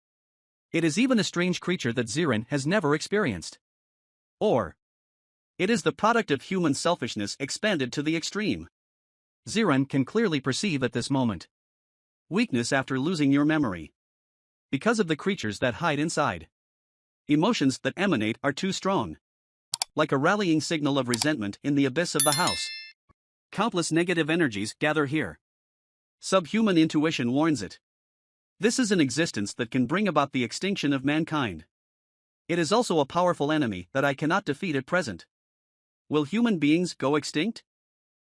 It is even a strange creature that Ziran has never experienced. Or it is the product of human selfishness expanded to the extreme. Ziran can clearly perceive at this moment weakness after losing your memory. Because of the creatures that hide inside. Emotions that emanate are too strong. Like a rallying signal of resentment in the abyss of the house. Countless negative energies gather here. Subhuman intuition warns it. This is an existence that can bring about the extinction of mankind. It is also a powerful enemy that I cannot defeat at present. Will human beings go extinct?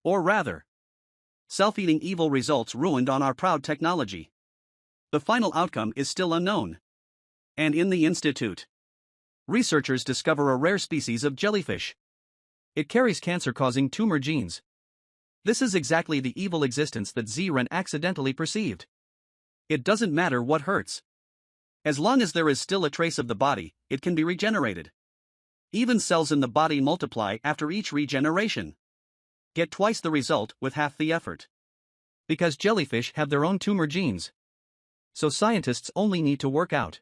Or rather, self-eating evil results ruined on our proud technology. The final outcome is still unknown. And in the Institute, researchers discover a rare species of jellyfish. It carries cancer-causing tumor genes. This is exactly the evil existence that Ziran accidentally perceived. It doesn't matter what hurts. As long as there is still a trace of the body, it can be regenerated. Even cells in the body multiply after each regeneration. Get twice the result with half the effort. Because jellyfish have their own tumor genes. So scientists only need to work out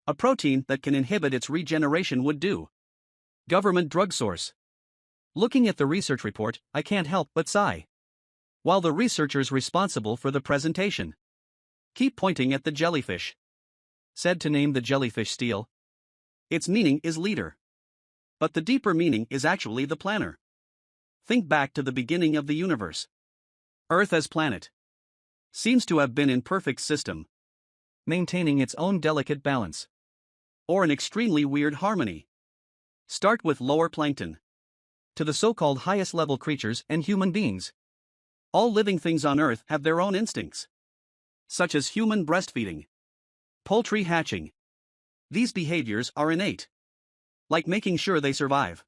a protein that can inhibit its regeneration would do. Government drug source. Looking at the research report, I can't help but sigh. While the researchers responsible for the presentation keep pointing at the jellyfish. Said to name the jellyfish steel. Its meaning is leader. But the deeper meaning is actually the planner. Think back to the beginning of the universe. Earth as planet seems to have been in perfect system, maintaining its own delicate balance. Or an extremely weird harmony. Start with lower plankton. To the so-called highest level creatures and human beings. All living things on Earth have their own instincts. Such as human breastfeeding. Poultry hatching. These behaviors are innate. Like making sure they survive.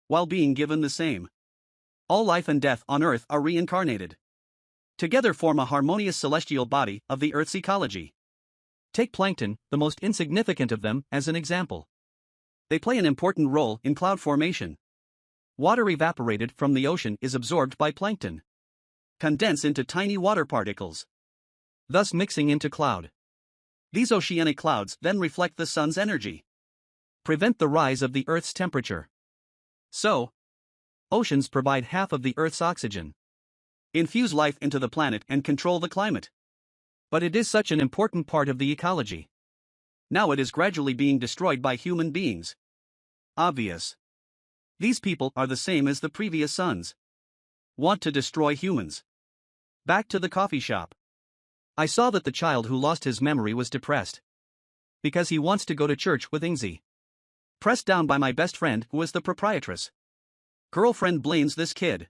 While being given the same. All life and death on Earth are reincarnated. Together form a harmonious celestial body of the Earth's ecology. Take plankton, the most insignificant of them, as an example. They play an important role in cloud formation. Water evaporated from the ocean is absorbed by plankton. Condense into tiny water particles. Thus mixing into cloud. These oceanic clouds then reflect the sun's energy. Prevent the rise of the Earth's temperature. So, Oceans provide half of the Earth's oxygen, infuse life into the planet and control the climate. But it is such an important part of the ecology. Now it is gradually being destroyed by human beings. Obvious. These people are the same as the previous sons. Want to destroy humans. Back to the coffee shop. I saw that the child who lost his memory was depressed. Because he wants to go to church with Ingzi. Pressed down by my best friend who is the proprietress. Girlfriend blames this kid.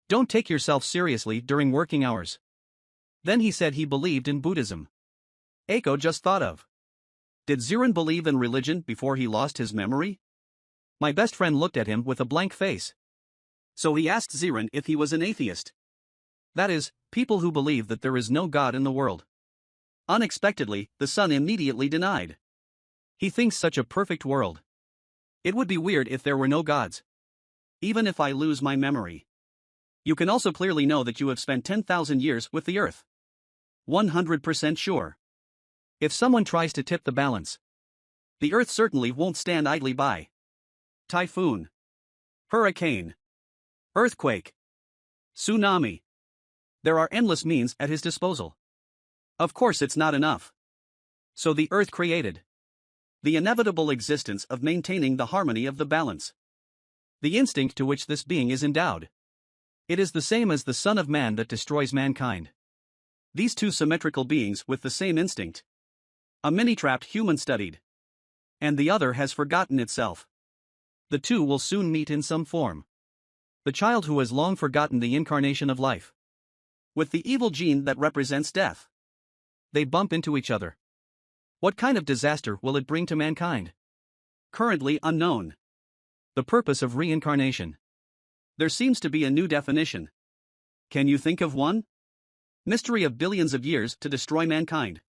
Don't take yourself seriously during working hours. Then he said he believed in Buddhism. Eiko just thought of. Did Zirin believe in religion before he lost his memory? My best friend looked at him with a blank face. So he asked Zirin if he was an atheist. That is, people who believe that there is no God in the world. Unexpectedly, the son immediately denied. He thinks such a perfect world. It would be weird if there were no gods. Even if I lose my memory. You can also clearly know that you have spent 10,000 years with the Earth. 100% sure. If someone tries to tip the balance, the Earth certainly won't stand idly by. Typhoon. Hurricane. Earthquake. Tsunami. There are endless means at his disposal. Of course it's not enough. So the Earth created the inevitable existence of maintaining the harmony of the balance. The instinct to which this being is endowed. It is the same as the Son of Man that destroys mankind. These two symmetrical beings with the same instinct. A mini-trapped human studied. And the other has forgotten itself. The two will soon meet in some form. The child who has long forgotten the incarnation of life. With the evil gene that represents death. They bump into each other. What kind of disaster will it bring to mankind? Currently unknown. The purpose of reincarnation. There seems to be a new definition. Can you think of one? Mystery of billions of years to destroy mankind.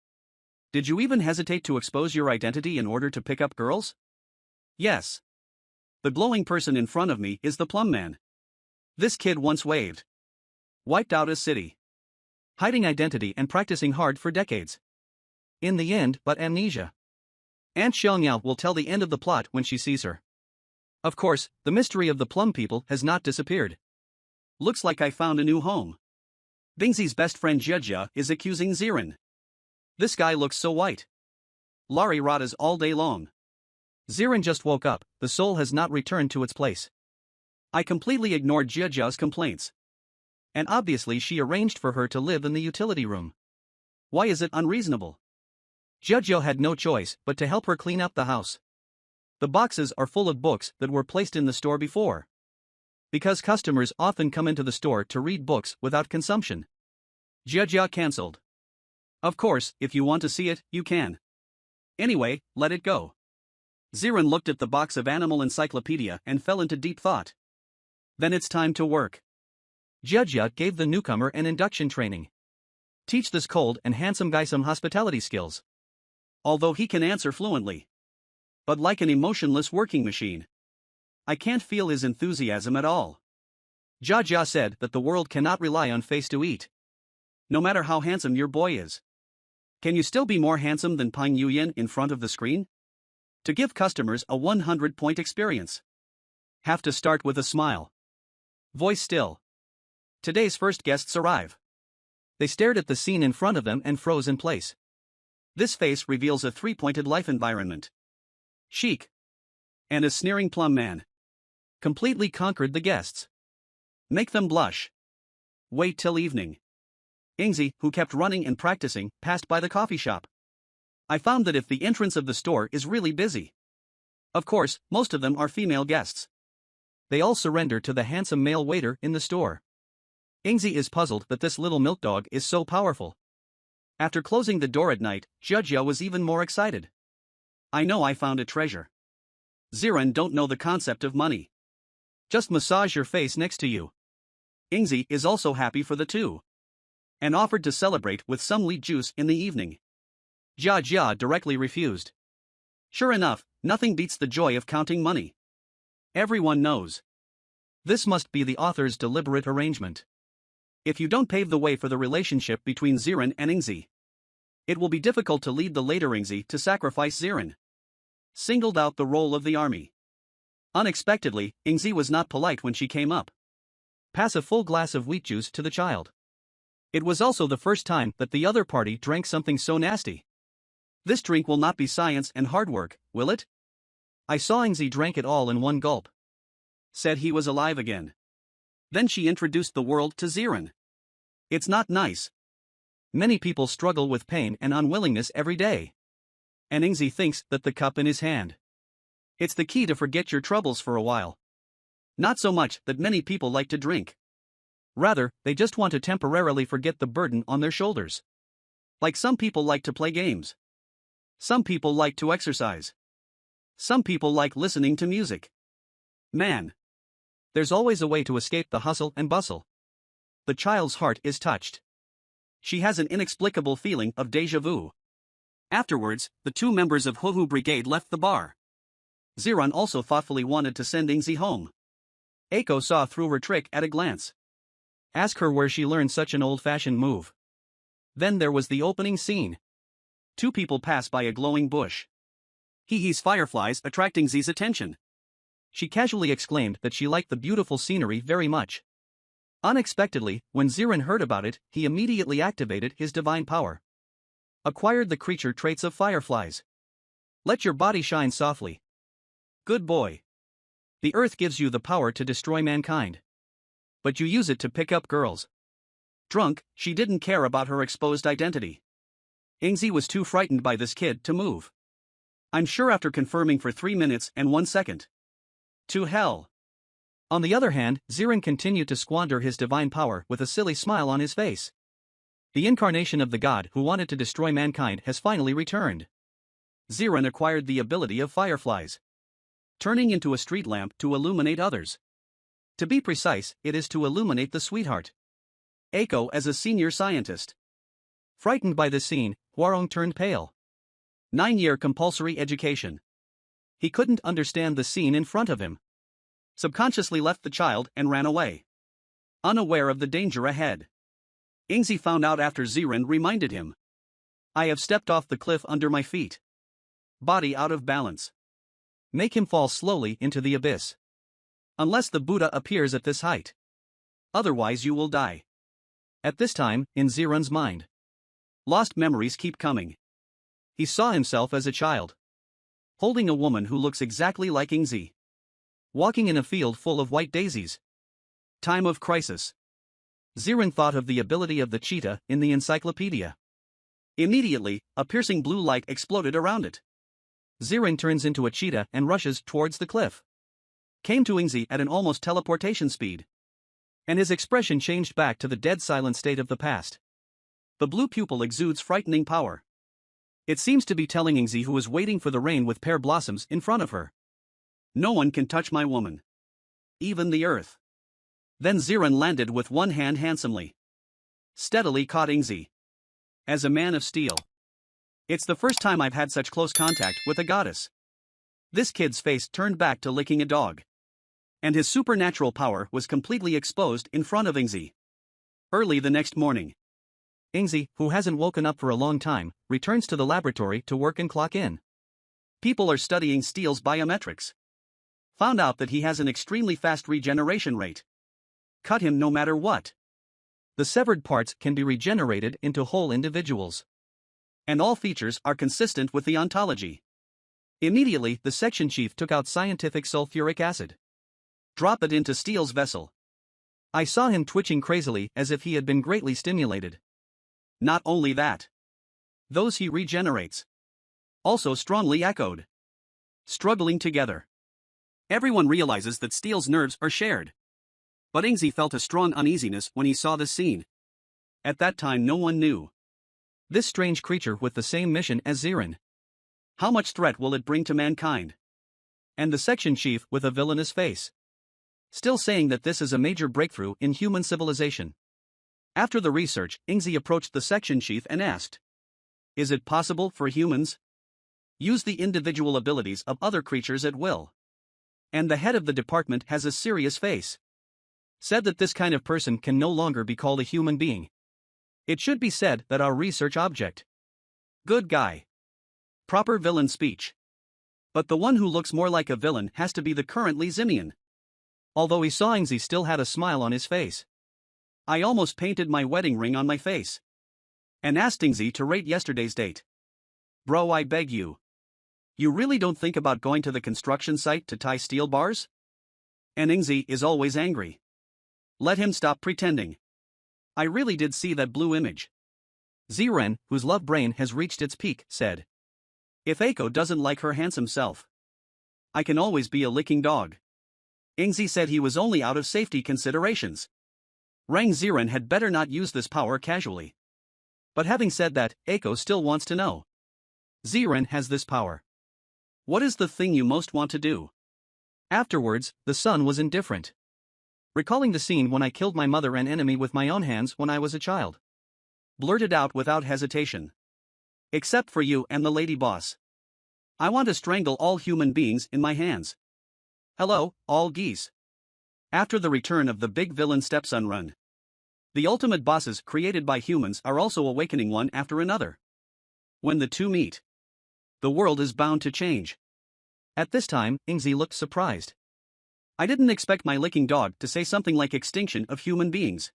Did you even hesitate to expose your identity in order to pick up girls? Yes. The glowing person in front of me is the Plum Man. This kid once waved. Wiped out a city. Hiding identity and practicing hard for decades. In the end, but amnesia. Aunt Xiaonya will tell the end of the plot when she sees her. Of course, the mystery of the Plum people has not disappeared. Looks like I found a new home. Bingzi's best friend Jia is accusing Zirin. This guy looks so white. Lari ratas all day long. Zirin just woke up, the soul has not returned to its place. I completely ignored Jiajia's complaints. And obviously she arranged for her to live in the utility room. Why is it unreasonable? Jiajia had no choice but to help her clean up the house. The boxes are full of books that were placed in the store before. Because customers often come into the store to read books without consumption. Jiajia cancelled. Of course, if you want to see it, you can. Anyway, let it go. Zirin looked at the box of animal encyclopedia and fell into deep thought. Then it's time to work. Jiajia gave the newcomer an induction training. Teach this cold and handsome guy some hospitality skills. Although he can answer fluently. But like an emotionless working machine. I can't feel his enthusiasm at all. Jiajia said that the world cannot rely on face to eat. No matter how handsome your boy is. Can you still be more handsome than Pang Yuyan in front of the screen? To give customers a 100-point experience. Have to start with a smile. Voice still. Today's first guests arrive. They stared at the scene in front of them and froze in place. This face reveals a three-pointed life environment. Chic. And a sneering Plum Man. Completely conquered the guests. Make them blush. Wait till evening. Ingzi, who kept running and practicing, passed by the coffee shop. I found that if the entrance of the store is really busy. Of course, most of them are female guests. They all surrender to the handsome male waiter in the store. Ingzi is puzzled that this little milk dog is so powerful. After closing the door at night, Jiajia was even more excited. I know I found a treasure. Zirin don't know the concept of money. Just massage your face next to you. Ingzi is also happy for the two. And offered to celebrate with some wheat juice in the evening. Jiajia directly refused. Sure enough, nothing beats the joy of counting money. Everyone knows. This must be the author's deliberate arrangement. If you don't pave the way for the relationship between Zirin and Ingzi, it will be difficult to lead the later Ingzi to sacrifice Zirin. Singled out the role of the army. Unexpectedly, Ingzi was not polite when she came up. Pass a full glass of wheat juice to the child. It was also the first time that the other party drank something so nasty. This drink will not be science and hard work, will it? I saw Ingzi drank it all in one gulp. Said he was alive again. Then she introduced the world to Ziren. It's not nice. Many people struggle with pain and unwillingness every day. And Ingzi thinks that the cup in his hand. It's the key to forget your troubles for a while. Not so much that many people like to drink. Rather, they just want to temporarily forget the burden on their shoulders. Like some people like to play games. Some people like to exercise. Some people like listening to music. Man. There's always a way to escape the hustle and bustle. The child's heart is touched. She has an inexplicable feeling of déjà vu. Afterwards, the two members of Huhu Brigade left the bar. Ziren also thoughtfully wanted to send Ingzi home. Eiko saw through her trick at a glance. Ask her where she learned such an old-fashioned move. Then there was the opening scene. Two people pass by a glowing bush. He's fireflies attracting Zi's attention. She casually exclaimed that she liked the beautiful scenery very much. Unexpectedly, when Ziren heard about it, he immediately activated his divine power. Acquired the creature traits of fireflies. Let your body shine softly. Good boy. The earth gives you the power to destroy mankind. But you use it to pick up girls. Drunk, she didn't care about her exposed identity. Ingzi was too frightened by this kid to move. I'm sure after confirming for 3 minutes and 1 second. To hell. On the other hand, Ziren continued to squander his divine power with a silly smile on his face. The incarnation of the god who wanted to destroy mankind has finally returned. Ziren acquired the ability of fireflies. Turning into a street lamp to illuminate others. To be precise, it is to illuminate the sweetheart. Eiko as a senior scientist. Frightened by this scene, Hwarong turned pale. 9-year compulsory education. He couldn't understand the scene in front of him. Subconsciously left the child and ran away. Unaware of the danger ahead. Ingzi found out after Ziren reminded him. I have stepped off the cliff under my feet. Body out of balance. Make him fall slowly into the abyss. Unless the Buddha appears at this height. Otherwise you will die. At this time, in Ziren's mind. Lost memories keep coming. He saw himself as a child. Holding a woman who looks exactly like Ingzi. Walking in a field full of white daisies. Time of crisis. Ziren thought of the ability of the cheetah in the encyclopedia. Immediately, a piercing blue light exploded around it. Ziren turns into a cheetah and rushes towards the cliff. Came to Ingzi at an almost teleportation speed. And his expression changed back to the dead silent state of the past. The blue pupil exudes frightening power. It seems to be telling Ingzi who is waiting for the rain with pear blossoms in front of her. No one can touch my woman. Even the earth. Then Ziren landed with one hand handsomely. Steadily caught Ingzi. As a man of steel. It's the first time I've had such close contact with a goddess. This kid's face turned back to licking a dog. And his supernatural power was completely exposed in front of Ingzi. Early the next morning. Ingzi, who hasn't woken up for a long time, returns to the laboratory to work and clock in. People are studying Steele's biometrics. Found out that he has an extremely fast regeneration rate. Cut him no matter what. The severed parts can be regenerated into whole individuals. And all features are consistent with the ontology. Immediately, the section chief took out scientific sulfuric acid. Drop it into Steele's vessel. I saw him twitching crazily as if he had been greatly stimulated. Not only that. Those he regenerates. Also strongly echoed. Struggling together. Everyone realizes that Steele's nerves are shared. But Ingzi felt a strong uneasiness when he saw this scene. At that time no one knew. This strange creature with the same mission as Ziren. How much threat will it bring to mankind? And the section chief with a villainous face. Still saying that this is a major breakthrough in human civilization. After the research, Ingzi approached the section chief and asked. Is it possible for humans? Use the individual abilities of other creatures at will. And the head of the department has a serious face. Said that this kind of person can no longer be called a human being. It should be said that our research object. Good guy. Proper villain speech. But the one who looks more like a villain has to be the currently Zimian. Although he saw Ingzi still had a smile on his face. I almost painted my wedding ring on my face. And asked Ingzi to rate yesterday's date. Bro, I beg you. You really don't think about going to the construction site to tie steel bars? And Ingzi is always angry. Let him stop pretending. I really did see that blue image. Ziren, whose love brain has reached its peak, said. If Eiko doesn't like her handsome self, I can always be a licking dog. Ingzi said he was only out of safety considerations. Rang Ziren had better not use this power casually. But having said that, Eiko still wants to know. Ziren has this power. What is the thing you most want to do? Afterwards, the son was indifferent. Recalling the scene when I killed my mother and enemy with my own hands when I was a child. Blurted out without hesitation. Except for you and the lady boss. I want to strangle all human beings in my hands. Hello, all geese. After the return of the big villain stepson run. The ultimate bosses created by humans are also awakening one after another. When the two meet, the world is bound to change. At this time, Ingzi looked surprised. I didn't expect my licking dog to say something like extinction of human beings.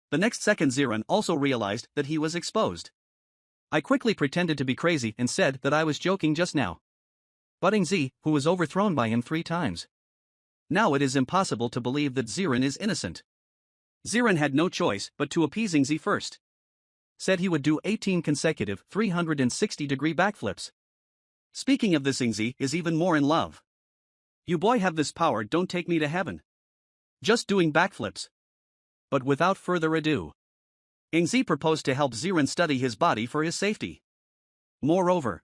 The next second Ziren also realized that he was exposed. I quickly pretended to be crazy and said that I was joking just now. But Ingzi, who was overthrown by him 3 times. Now it is impossible to believe that Ziren is innocent. Ziren had no choice but to appease Ingzi first. Said he would do 18 consecutive 360-degree backflips. Speaking of this, Ingzi is even more in love. You boy have this power, don't take me to heaven. Just doing backflips. But without further ado, Ingzi proposed to help Ziren study his body for his safety. Moreover,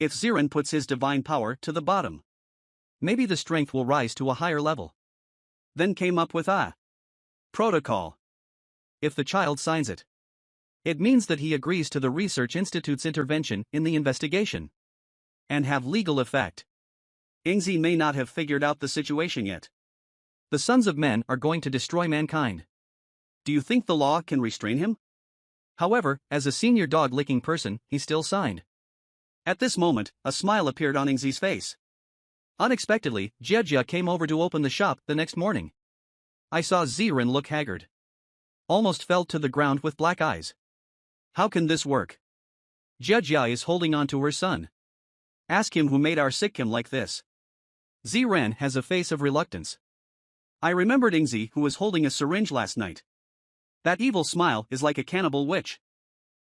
if Ziren puts his divine power to the bottom, maybe the strength will rise to a higher level. Then came up with a protocol. If the child signs it, it means that he agrees to the Research Institute's intervention in the investigation. And have legal effect. Ingzi may not have figured out the situation yet. The sons of men are going to destroy mankind. Do you think the law can restrain him? However, as a senior dog-licking person, he still signed. At this moment, a smile appeared on Ingzi's face. Unexpectedly, Jia came over to open the shop the next morning. I saw Ziren look haggard. Almost fell to the ground with black eyes. How can this work? Jia is holding on to her son. Ask him who made our sikkim like this. Ziren has a face of reluctance. I remembered Ingzi who was holding a syringe last night. That evil smile is like a cannibal witch.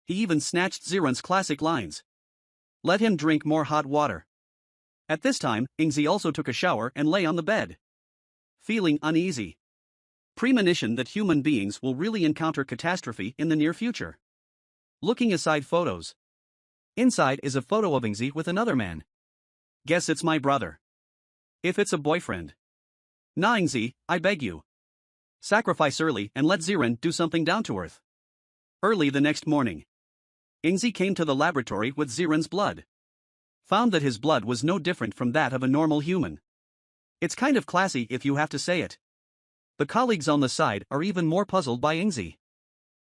He even snatched Ziren's classic lines. Let him drink more hot water. At this time, Ingzi also took a shower and lay on the bed. Feeling uneasy. Premonition that human beings will really encounter catastrophe in the near future. Looking aside photos. Inside is a photo of Ingzi with another man. Guess it's my brother. If it's a boyfriend. Nah, Ingzi, I beg you. Sacrifice early and let Ziren do something down to earth. Early the next morning, Ingzi came to the laboratory with Ziren's blood. Found that his blood was no different from that of a normal human. It's kind of classy if you have to say it. The colleagues on the side are even more puzzled by Ingzi.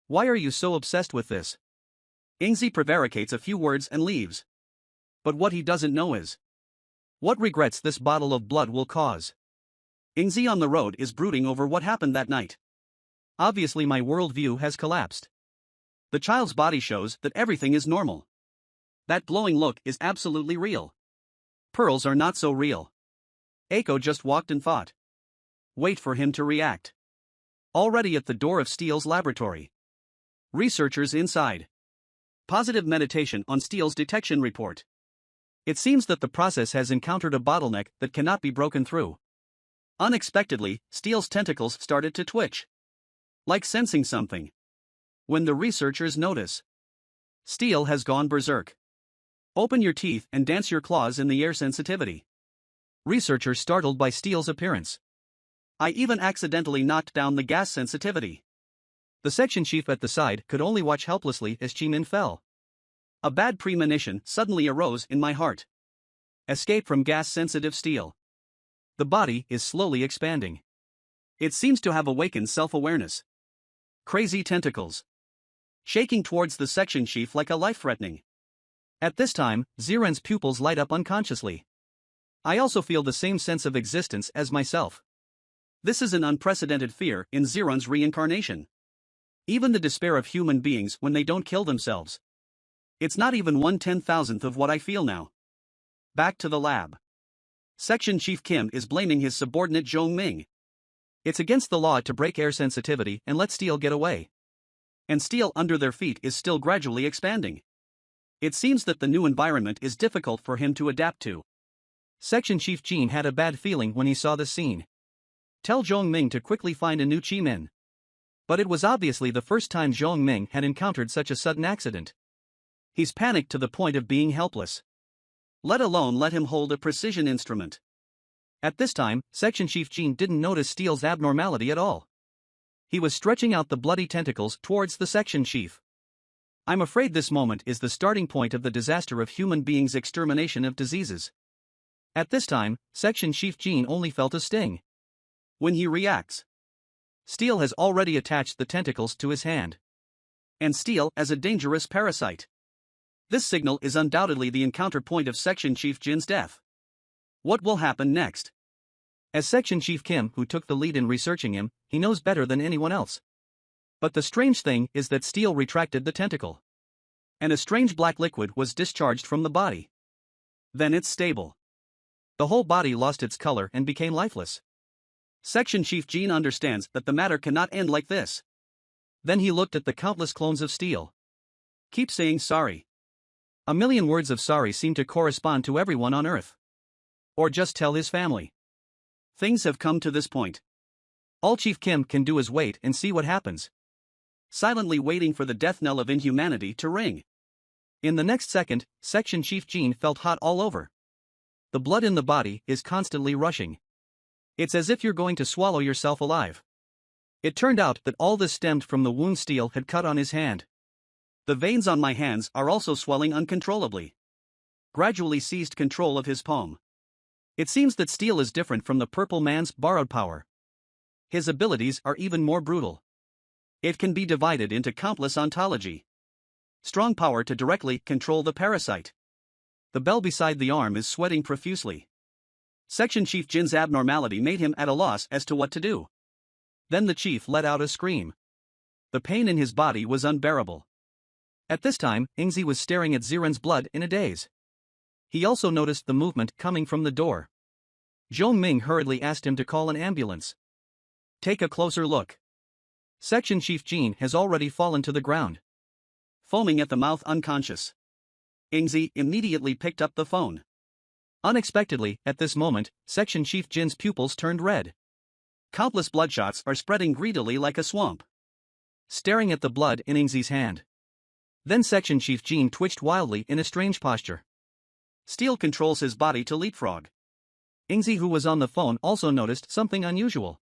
Why are you so obsessed with this? Ingzi prevaricates a few words and leaves. But what he doesn't know is what regrets this bottle of blood will cause. Ingzi on the road is brooding over what happened that night. Obviously my worldview has collapsed. The child's body shows that everything is normal. That glowing look is absolutely real. Pearls are not so real. Eiko just walked and thought. Wait for him to react. Already at the door of Steele's laboratory. Researchers inside. Positive meditation on Steele's detection report. It seems that the process has encountered a bottleneck that cannot be broken through. Unexpectedly, Steele's tentacles started to twitch. Like sensing something. When the researchers notice. Steele has gone berserk. Open your teeth and dance your claws in the air sensitivity. Researchers startled by Steele's appearance. I even accidentally knocked down the gas sensitivity. The section chief at the side could only watch helplessly as Jimin fell. A bad premonition suddenly arose in my heart. Escape from gas-sensitive Steele. The body is slowly expanding. It seems to have awakened self-awareness. Crazy tentacles. Shaking towards the section chief like a life-threatening. At this time, Ziren's pupils light up unconsciously. I also feel the same sense of existence as myself. This is an unprecedented fear in Ziron's reincarnation. Even the despair of human beings when they don't kill themselves. It's not even 1/10,000th of what I feel now. Back to the lab. Section Chief Kim is blaming his subordinate Zhong Ming. It's against the law to break air sensitivity and let steel get away. And steel under their feet is still gradually expanding. It seems that the new environment is difficult for him to adapt to. Section Chief Jin had a bad feeling when he saw the scene. Tell Zhong Ming to quickly find a new Chi-min. But it was obviously the first time Zhong Ming had encountered such a sudden accident. He's panicked to the point of being helpless. Let alone let him hold a precision instrument. At this time, Section Chief Jin didn't notice Steele's abnormality at all. He was stretching out the bloody tentacles towards the section chief. I'm afraid this moment is the starting point of the disaster of human beings' extermination of diseases. At this time, Section Chief Jin only felt a sting. When he reacts, Steele has already attached the tentacles to his hand. And Steele as a dangerous parasite. This signal is undoubtedly the encounter point of Section Chief Jin's death. What will happen next? As Section Chief Kim, who took the lead in researching him, he knows better than anyone else. But the strange thing is that Steele retracted the tentacle. And a strange black liquid was discharged from the body. Then it's stable. The whole body lost its color and became lifeless. Section Chief Jin understands that the matter cannot end like this. Then he looked at the countless clones of Steele. Keep saying sorry. A million words of sorry seem to correspond to everyone on Earth. Or just tell his family. Things have come to this point. All Chief Kim can do is wait and see what happens. Silently waiting for the death knell of inhumanity to ring. In the next second, Section Chief Jin felt hot all over. The blood in the body is constantly rushing. It's as if you're going to swallow yourself alive. It turned out that all this stemmed from the wound Steele had cut on his hand. The veins on my hands are also swelling uncontrollably. Gradually seized control of his palm. It seems that Steele is different from the Purple Man's borrowed power. His abilities are even more brutal. It can be divided into countless ontology. Strong power to directly control the parasite. The bell beside the arm is sweating profusely. Section Chief Jin's abnormality made him at a loss as to what to do. Then the chief let out a scream. The pain in his body was unbearable. At this time, Ingzi was staring at Ziren's blood in a daze. He also noticed the movement coming from the door. Zhong Ming hurriedly asked him to call an ambulance. Take a closer look. Section Chief Jin has already fallen to the ground. Foaming at the mouth, unconscious. Ingzi immediately picked up the phone. Unexpectedly, at this moment, Section Chief Jin's pupils turned red. Countless bloodshots are spreading greedily like a swamp. Staring at the blood in Ingzi's hand. Then Section Chief Jin twitched wildly in a strange posture. Steele controls his body to leapfrog. Ingzi, who was on the phone, also noticed something unusual.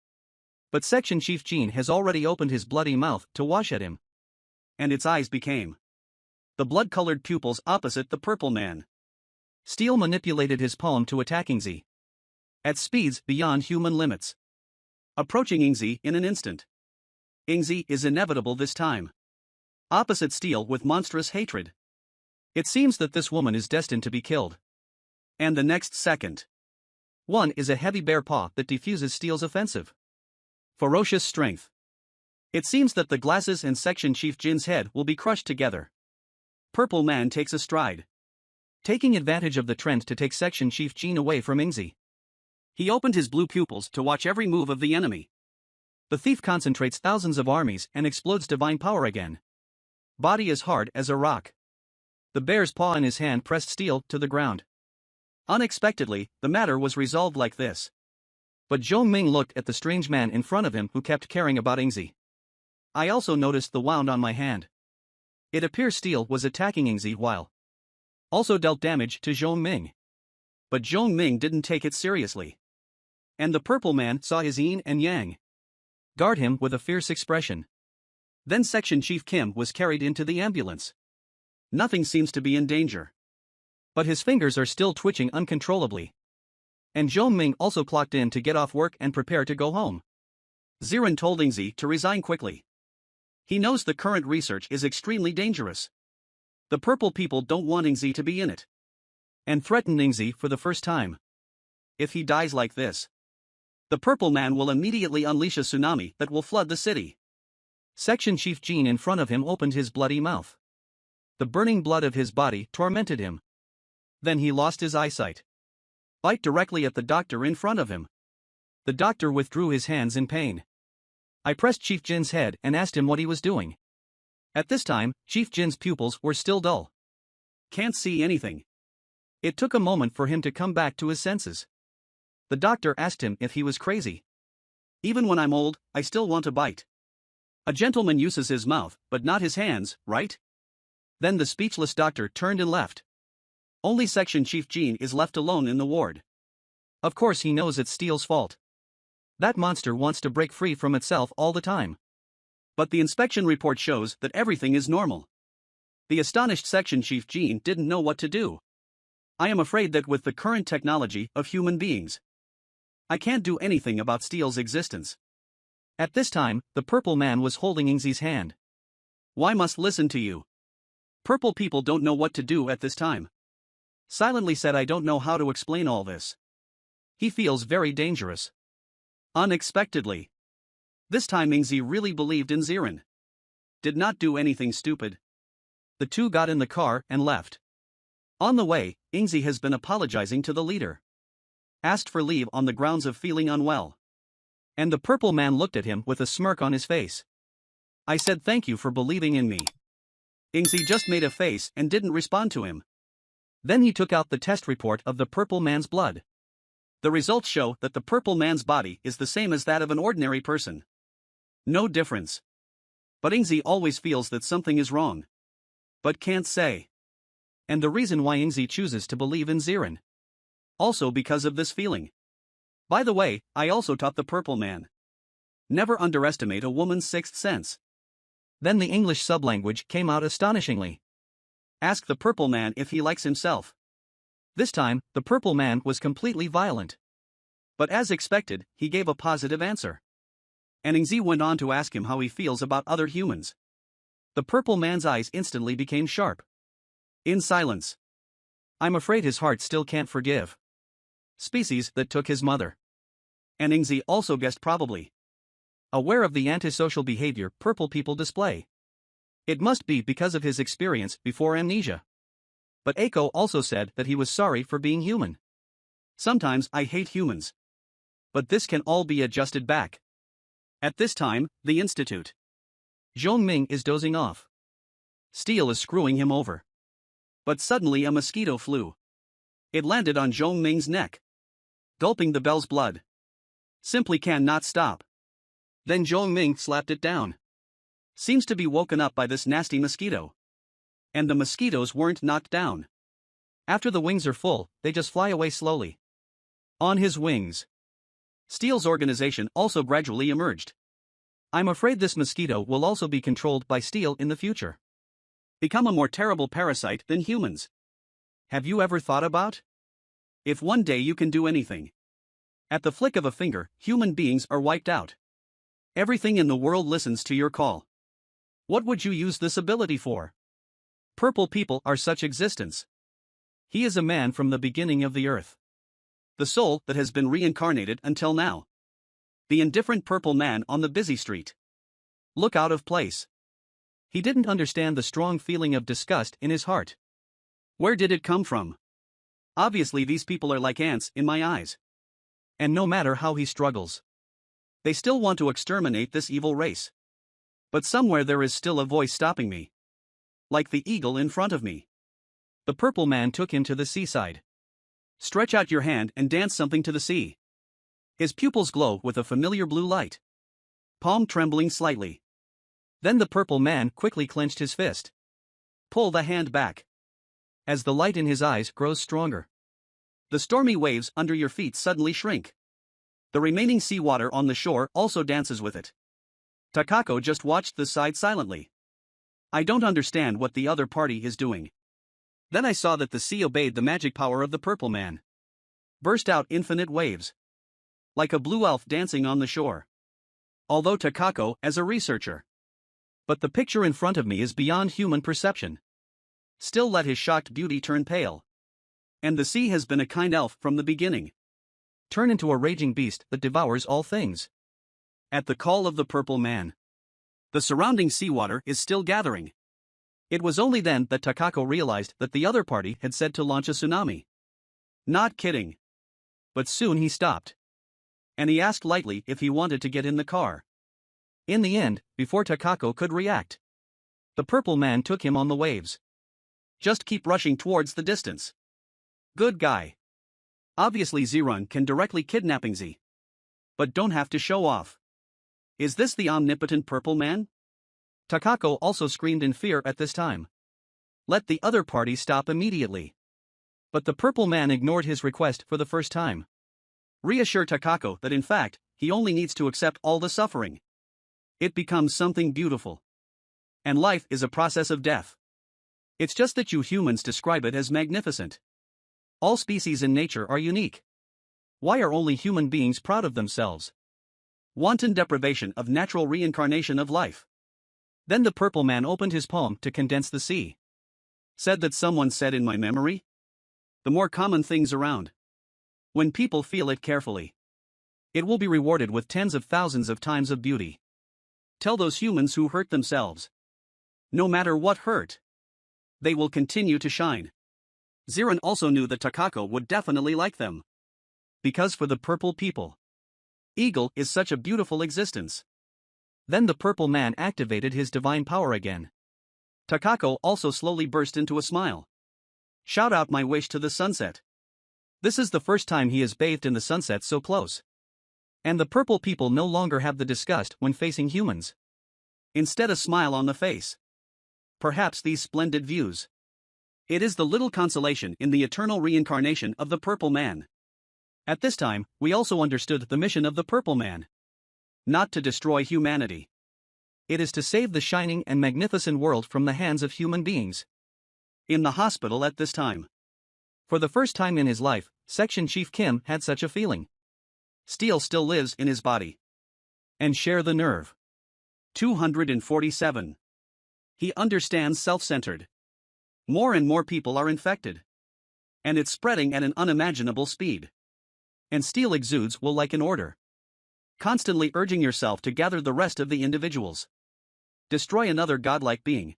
But Section Chief Jin has already opened his bloody mouth to wash at him. And its eyes became the blood-colored pupils opposite the Purple Man. Steele manipulated his palm to attack Ingzi. At speeds beyond human limits. Approaching Ingzi in an instant. Ingzi is inevitable this time. Opposite Steele with monstrous hatred. It seems that this woman is destined to be killed. And the next second. One is a heavy bare paw that defuses Steele's offensive. Ferocious strength. It seems that the glasses and Section Chief Jin's head will be crushed together. Purple Man takes a stride. Taking advantage of the trend to take Section Chief Jin away from Ingzi. He opened his blue pupils to watch every move of the enemy. The thief concentrates thousands of armies and explodes divine power again. Body as hard as a rock. The bear's paw in his hand pressed Steele to the ground. Unexpectedly, the matter was resolved like this. But Zhong Ming looked at the strange man in front of him who kept caring about Ingzi. I also noticed the wound on my hand. It appears Steele was attacking Ingzi while also dealt damage to Zhong Ming. But Zhong Ming didn't take it seriously. And the Purple Man saw his yin and yang. Guard him with a fierce expression. Then Section Chief Kim was carried into the ambulance. Nothing seems to be in danger. But his fingers are still twitching uncontrollably. And Zhong Ming also clocked in to get off work and prepare to go home. Ziren told Ingzi to resign quickly. He knows the current research is extremely dangerous. The Purple people don't want Ingzi to be in it. And threatened Ingzi for the first time. if he dies like this. The purple man will immediately unleash a tsunami that will flood the city. Section Chief Jean in front of him opened his bloody mouth. The burning blood of his body tormented him. Then he lost his eyesight. Bite directly at the doctor in front of him. The doctor withdrew his hands in pain. I pressed Chief Jin's head and asked him what he was doing. At this time, Chief Jin's pupils were still dull. Can't see anything. It took a moment for him to come back to his senses. The doctor asked him if he was crazy. Even when I'm old, I still want to bite. A gentleman uses his mouth, but not his hands, right? Then the speechless doctor turned and left. Only Section Chief Jean is left alone in the ward. Of course he knows it's Steele's fault. That monster wants to break free from itself all the time. But the inspection report shows that everything is normal. The astonished Section Chief Jean didn't know what to do. I am afraid that with the current technology of human beings, I can't do anything about Steele's existence. At this time, the purple man was holding Ingzi's hand. Why must listen to you? Purple people don't know what to do at this time. Silently said, I don't know how to explain all this. He feels very dangerous. Unexpectedly. This time Ingzi really believed in Ziren. Did not do anything stupid. The two got in the car and left. On the way, Ingzi has been apologizing to the leader. Asked for leave on the grounds of feeling unwell. And the purple man looked at him with a smirk on his face. I said thank you for believing in me. Ingzi just made a face and didn't respond to him. Then he took out the test report of the purple man's blood. The results show that the purple man's body is the same as that of an ordinary person. No difference. But Ingzi always feels that something is wrong. But can't say. And the reason why Ingzi chooses to believe in Ziren. Also because of this feeling. By the way, I also taught the purple man. Never underestimate a woman's sixth sense. Then the English sublanguage came out astonishingly. Ask the purple man if he likes himself. This time, the purple man was completely violent. But as expected, he gave a positive answer. And Ingzi went on to ask him how he feels about other humans. The purple man's eyes instantly became sharp. In silence. I'm afraid his heart still can't forgive. Species that took his mother. And Ingzi also guessed probably. Aware of the antisocial behavior purple people display. It must be because of his experience before amnesia. But Eiko also said that he was sorry for being human. Sometimes I hate humans. But this can all be adjusted back. At this time, the institute. Zhongming is dozing off. Steele is screwing him over. But suddenly a mosquito flew. It landed on Zhongming's neck. Gulping the bell's blood. Simply cannot stop. Then Zhongming slapped it down. Seems to be woken up by this nasty mosquito. And the mosquitoes weren't knocked down. After the wings are full, they just fly away slowly. On his wings. Steele's organization also gradually emerged. I'm afraid this mosquito will also be controlled by Steele in the future. Become a more terrible parasite than humans. Have you ever thought about? If one day you can do anything. At the flick of a finger, human beings are wiped out. Everything in the world listens to your call. What would you use this ability for? Purple people are such existence. He is a man from the beginning of the earth. The soul that has been reincarnated until now. The indifferent purple man on the busy street. Look out of place. He didn't understand the strong feeling of disgust in his heart. Where did it come from? Obviously these people are like ants in my eyes. And no matter how he struggles, they still want to exterminate this evil race. But somewhere there is still a voice stopping me. Like the eagle in front of me. The purple man took him to the seaside. Stretch out your hand and dance something to the sea. His pupils glow with a familiar blue light. Palm trembling slightly. Then the purple man quickly clenched his fist. Pull the hand back. As the light in his eyes grows stronger. The stormy waves under your feet suddenly shrink. The remaining seawater on the shore also dances with it. Takako just watched the side silently. I don't understand what the other party is doing. Then I saw that the sea obeyed the magic power of the purple man. Burst out infinite waves. Like a blue elf dancing on the shore. Although Takako as a researcher. But the picture in front of me is beyond human perception. Still let his shocked beauty turn pale. And the sea has been a kind elf from the beginning. turn into a raging beast that devours all things. At the call of the purple man, the surrounding seawater is still gathering. It was only then that Takako realized that the other party had said to launch a tsunami. Not kidding. But soon he stopped. And he asked lightly if he wanted to get in the car. In the end, before Takako could react, the purple man took him on the waves. Just keep rushing towards the distance. Good guy. Obviously Zirun can directly kidnapping Z. But don't have to show off. Is this the omnipotent purple man? Takako also screamed in fear at this time. Let the other party stop immediately. But the purple man ignored his request for the first time. Reassure Takako that in fact, he only needs to accept all the suffering. It becomes something beautiful. And life is a process of death. It's just that you humans describe it as magnificent. All species in nature are unique. Why are only human beings proud of themselves? Wanton deprivation of natural reincarnation of life. Then the purple man opened his palm to condense the sea. Said that someone said in my memory? The more common things around. When people feel it carefully, it will be rewarded with tens of thousands of times of beauty. Tell those humans who hurt themselves. No matter what hurt, they will continue to shine. Zirun also knew that Takako would definitely like them. Because for the purple people, Eagle is such a beautiful existence. Then the purple man activated his divine power again. Takako also slowly burst into a smile. Shout out my wish to the sunset. This is the first time he has bathed in the sunset so close. And the purple people no longer have the disgust when facing humans. Instead a smile on the face. Perhaps these splendid views. It is the little consolation in the eternal reincarnation of the purple man. At this time, we also understood the mission of the purple man. Not to destroy humanity. It is to save the shining and magnificent world from the hands of human beings. In the hospital at this time. For the first time in his life, Section Chief Kim had such a feeling. Steel still lives in his body. And share the nerve. 247. He understands self-centered. More and more people are infected. And it's spreading at an unimaginable speed. And Steel exudes will like an order. Constantly urging yourself to gather the rest of the individuals. Destroy another godlike being.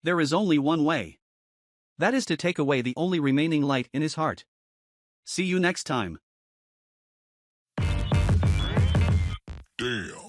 There is only one way. That is to take away the only remaining light in his heart. See you next time. Damn.